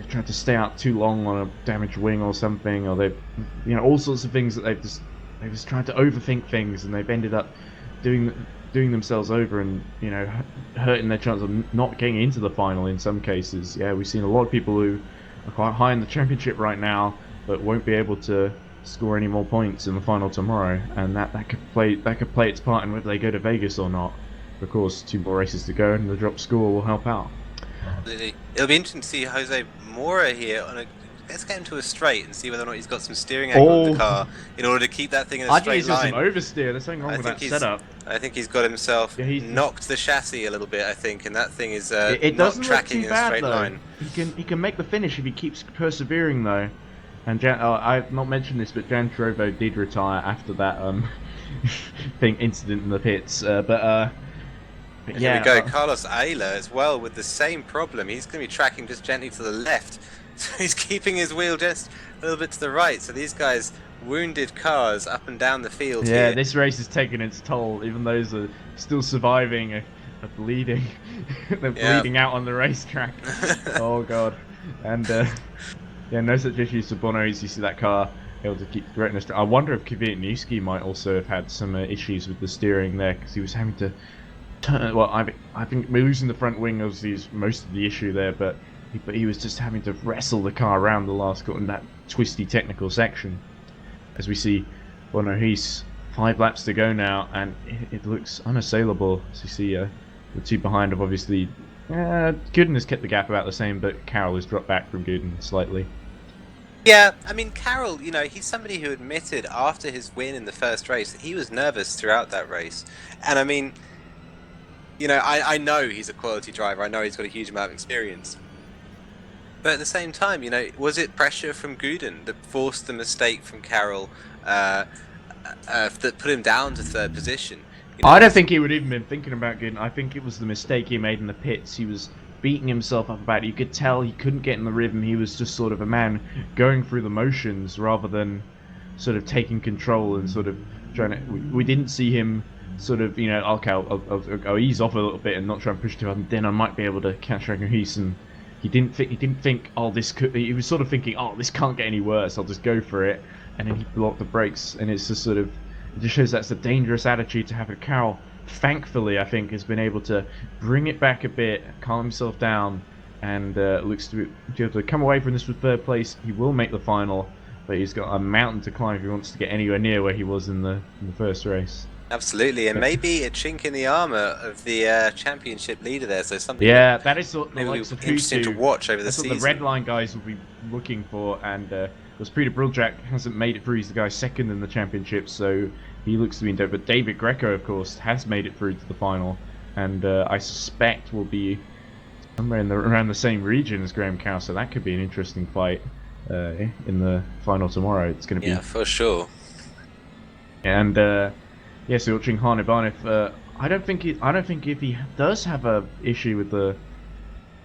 tried to stay out too long on a damaged wing or something, or they've all sorts of things that they've just tried to overthink things, and they've ended up doing themselves over, and hurting their chance of not getting into the final in some cases. Yeah, we've seen a lot of people who are quite high in the championship right now, but won't be able to score any more points in the final tomorrow, and that could play its part in whether they go to Vegas or not. Of course, 2 more races to go, and the drop score will help out. It'll be interesting to see Jose Mora here let's get him to a straight and see whether or not he's got some steering angle in the car in order to keep that thing in a straight line. I think he's got some oversteer. There's something wrong with that setup. I think he's got himself knocked the chassis a little bit, I think, and that thing is not tracking in a straight line. He can make the finish if he keeps persevering, though. And I've not mentioned this, but Jan Trovo did retire after that incident in the pits. But But Here we yeah, go, Carlos Ayla as well with the same problem. He's going to be tracking just gently to the left. So he's keeping his wheel just a little bit to the right. So these guys, wounded cars up and down the field yeah, here. this race has taken its toll. Even those are still surviving are bleeding. They're Yeah. bleeding out on the racetrack. Oh god. And yeah, no such issues for Bono. You see that car able to keep directing us. I wonder if Kvyatnitsky might also have had some issues with the steering there, because he was having to turn. Well, I think losing the front wing was most of the issue there, but he was just having to wrestle the car around the last corner in that twisty technical section. As we see Bono Hees, 5 laps to go now, and it looks unassailable. As you see, the two behind have obviously. Gooden has kept the gap about the same, but Carroll has dropped back from Gooden slightly. Yeah, I mean, Carroll, he's somebody who admitted after his win in the first race that he was nervous throughout that race. And I mean, I know he's a quality driver. I know he's got a huge amount of experience. But at the same time, was it pressure from Gooden that forced the mistake from Carroll that put him down to third position? I don't think he would even been thinking about Gooden. I think it was the mistake he made in the pits. He was beating himself up about it. You could tell he couldn't get in the rhythm. He was just sort of a man going through the motions rather than sort of taking control and sort of trying to. We didn't see him sort of, okay, I'll ease off a little bit and not try and push too hard, and then I might be able to catch Dragon Hees. And he didn't think, oh, this could. He was sort of thinking, oh, this can't get any worse. I'll just go for it, and then he blocked the brakes, and it's just sort of. It just shows that's a dangerous attitude to have. A Carroll, thankfully, I think, has been able to bring it back a bit, calm himself down, and looks to be able to come away from this with third place. He will make the final, but he's got a mountain to climb if he wants to get anywhere near where he was in the first race. Absolutely, and maybe a chink in the armor of the championship leader there. So something. Yeah, that is sort of maybe likes of interesting to watch over the season. That's what the red line guys will be looking for, and because Peter Briljak hasn't made it through, he's the guy second in the championship, so he looks to be in doubt. But David Greco, of course, has made it through to the final, and I suspect will be somewhere around the same region as Graham Carroll, so that could be an interesting fight in the final tomorrow. It's going to be, yeah, for sure. And yes, so watching Han Ivanov. I don't think if he does have a issue with the,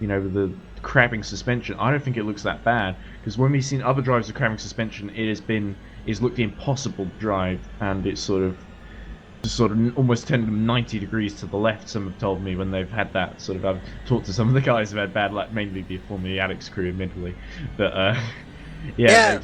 with the crabbing suspension, I don't think it looks that bad, because when we've seen other drivers with crabbing suspension, it's looked impossible to drive, and it's sort of almost turned them 90 degrees to the left. Some have told me when they've had that sort of. I've talked to some of the guys who've had bad luck, mainly the formerly Alex crew, admittedly, but yeah.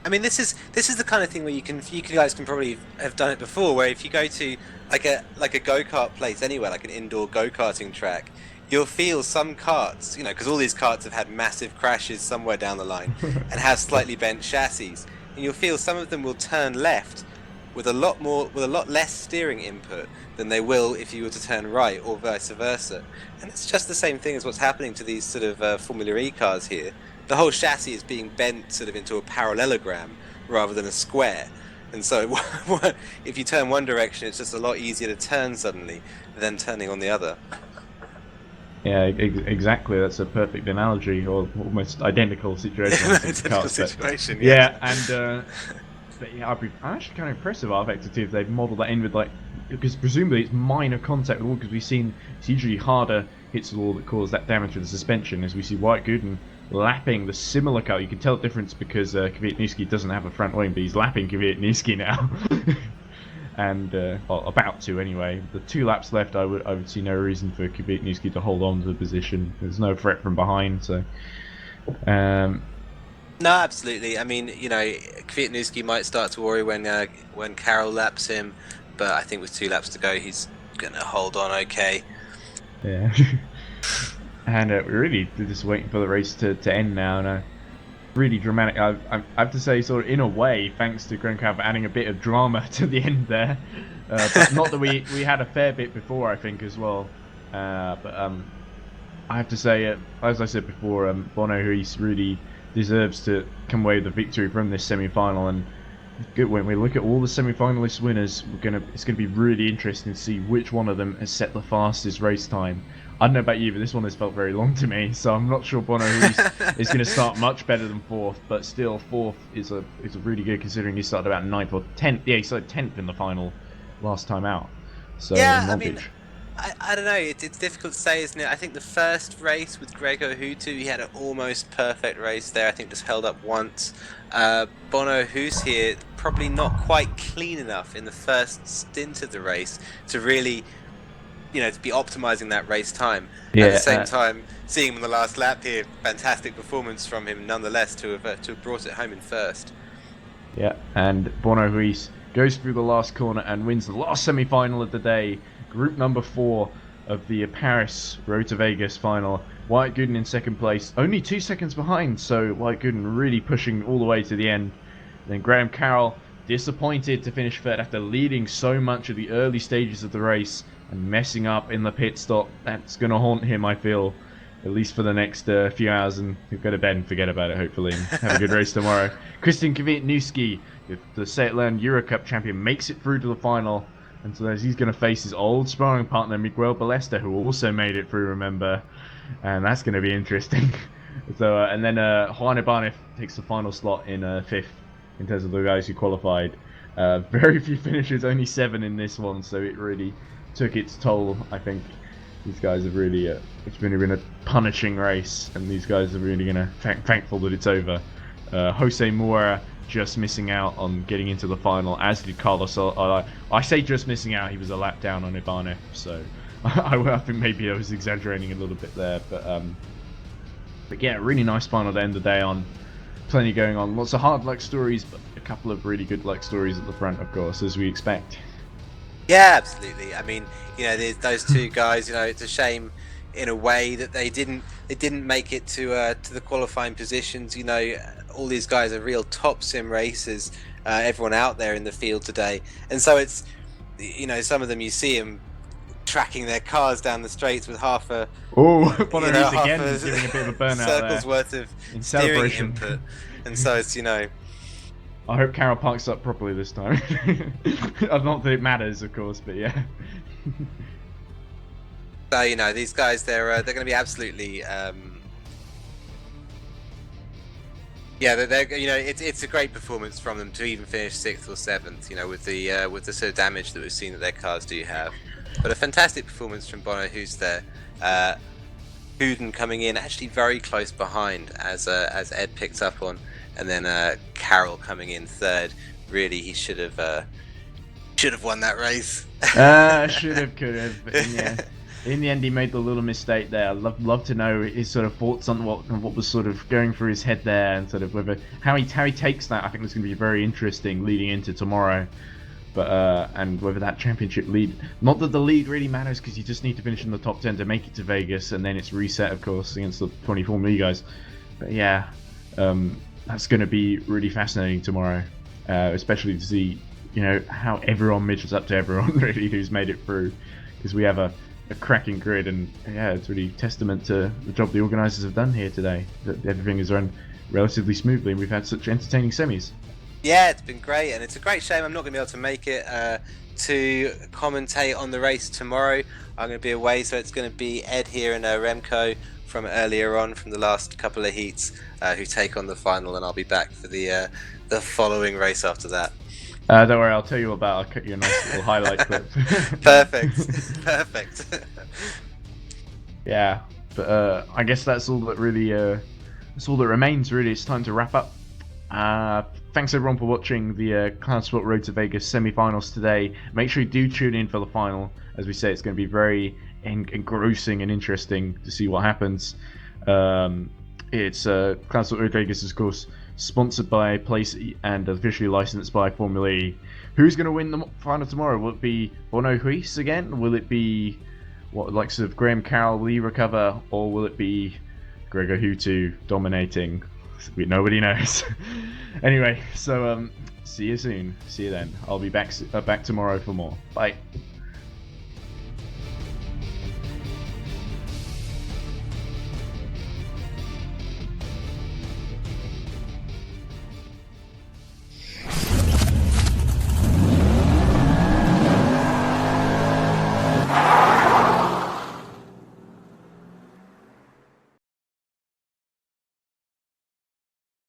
I mean, this is the kind of thing where you guys can probably have done it before, where if you go to like a go-kart place anywhere, like an indoor go-karting track, you'll feel some karts, because all these karts have had massive crashes somewhere down the line and have slightly bent chassis, and you'll feel some of them will turn left with a lot less steering input than they will if you were to turn right, or vice versa. And it's just the same thing as what's happening to these sort of Formula E cars here. The whole chassis is being bent sort of into a parallelogram rather than a square. And so if you turn one direction, it's just a lot easier to turn suddenly than turning on the other. Yeah, exactly. That's a perfect analogy, or almost identical situation. Identical situation, yeah. And but yeah, I'm actually kind of impressed with R-Vector too if they've modelled that in with because presumably it's minor contact with the wall, because we've seen it's usually harder hits the wall that cause that damage to the suspension. As we see White Gooden lapping the similar car, you can tell the difference because Kvyatnitsky doesn't have a front wing, but he's lapping Kvyatnitsky now. And about to anyway. The 2 laps left, I would see no reason for Kvyatnitsky to hold on to the position. There's no threat from behind, so. No, absolutely. I mean, Kvyatnitsky might start to worry when Carroll laps him, but I think with 2 laps to go, he's gonna hold on okay. Yeah. And we're really just waiting for the race to end now. And really dramatic. I have to say, sort of in a way, thanks to Grenkow for adding a bit of drama to the end there. But not that we had a fair bit before, I think, as well. But I have to say, as I said before, Bono Hees really deserves to come away with the victory from this semi-final. And when we look at all the semi-finalist winners, it's gonna be really interesting to see which one of them has set the fastest race time. I don't know about you, but this one has felt very long to me, so I'm not sure Bono Hees is going to start much better than 4th, but still 4th is a really good, considering he started about 9th or 10th. Yeah, he started 10th in the final last time out. So yeah, I mean, I don't know. It's difficult to say, isn't it? I think the first race with Gregor Hutu, he had an almost perfect race there. I think just held up once. Bono Hus here, probably not quite clean enough in the first stint of the race to really, to be optimizing that race time. At the same time, seeing him on the last lap here, fantastic performance from him nonetheless to have brought it home in first. Yeah, and Bono Ruiz goes through the last corner and wins the last semi-final of the day, group number 4 of the Paris Road to Vegas final. Wyatt Gooden in second place, only 2 seconds behind, so Wyatt Gooden really pushing all the way to the end. Then Graham Carroll, disappointed to finish third after leading so much of the early stages of the race and messing up in the pit stop. That's going to haunt him, I feel, at least for the next few hours, and he'll go to bed and forget about it, hopefully, and have a good race tomorrow. Christian Kvitnewski, the Seatland Eurocup champion, makes it through to the final, and so he's going to face his old sparring partner, Miguel Ballesta, who also made it through, remember, and that's going to be interesting. So, and then Juan Ibanez takes the final slot in 5th in terms of the guys who qualified. Very few finishes, only 7 in this one, so it really took its toll, I think. These guys have really, it's been a punishing race, and these guys are really going to thankful that it's over. Jose Moura just missing out on getting into the final, as did Carlos. I say just missing out, he was a lap down on Ibanez, so I think maybe I was exaggerating a little bit there. But yeah, really nice final to end the day on. Plenty going on, lots of hard luck stories, but a couple of really good luck stories at the front, of course, as we expect. Yeah, absolutely. I mean, there's those two guys. It's a shame in a way that they didn't make it to the qualifying positions. All these guys are real top sim racers. Everyone out there in the field today, and so it's some of them you see them tracking their cars down the straights with half a again giving a bit of a burnout circles there. Worth of in steering celebration. input, and so it's I hope Carroll parks up properly this time. Not that it matters, of course, but yeah. So these guys, they're going to be absolutely it's a great performance from them to even finish 6th or 7th. With the sort of damage that we've seen that their cars do have, but a fantastic performance from Bono, who's there. Huden coming in actually very close behind as Ed picks up on. And then Carroll coming in 3rd. Really, he should have won that race. Should have, could have. But in the end, he made the little mistake there. I'd love to know his sort of thoughts on what was sort of going through his head there, and sort of whether how he takes that. I think it's going to be very interesting leading into tomorrow. But and whether that championship lead, not that the lead really matters, because you just need to finish in the top 10 to make it to Vegas, and then it's reset, of course, against the 24 me guys. But yeah. That's going to be really fascinating tomorrow, especially to see, how everyone measures up to everyone really who's made it through, because we have a cracking grid, and yeah, it's really testament to the job the organisers have done here today, that everything is run relatively smoothly and we've had such entertaining semis. Yeah, it's been great, and it's a great shame I'm not going to be able to make it to commentate on the race tomorrow. I'm going to be away, so it's going to be Ed here and Remco from earlier on from the last couple of heats who take on the final, and I'll be back for the following race after that. Don't worry, I'll tell you about. I'll cut you a nice little highlight clip. Perfect. Yeah, but I guess that's all that really. That's all that remains. Really, it's time to wrap up. Thanks everyone for watching the Cloud Sport Road to Vegas semi-finals today. Make sure you do tune in for the final. As we say, it's going to be very engrossing and interesting to see what happens. It's Cloud Sport Road Vegas, of course, sponsored by Place and officially licensed by Formula E. Who's going to win the final tomorrow? Will it be Bono Ruiz again? Will it be likes of Graham Carroll, will he recover? Or will it be Gregor Hutu dominating? Nobody knows. Anyway, so see you soon. See you then. I'll be back tomorrow for more. Bye.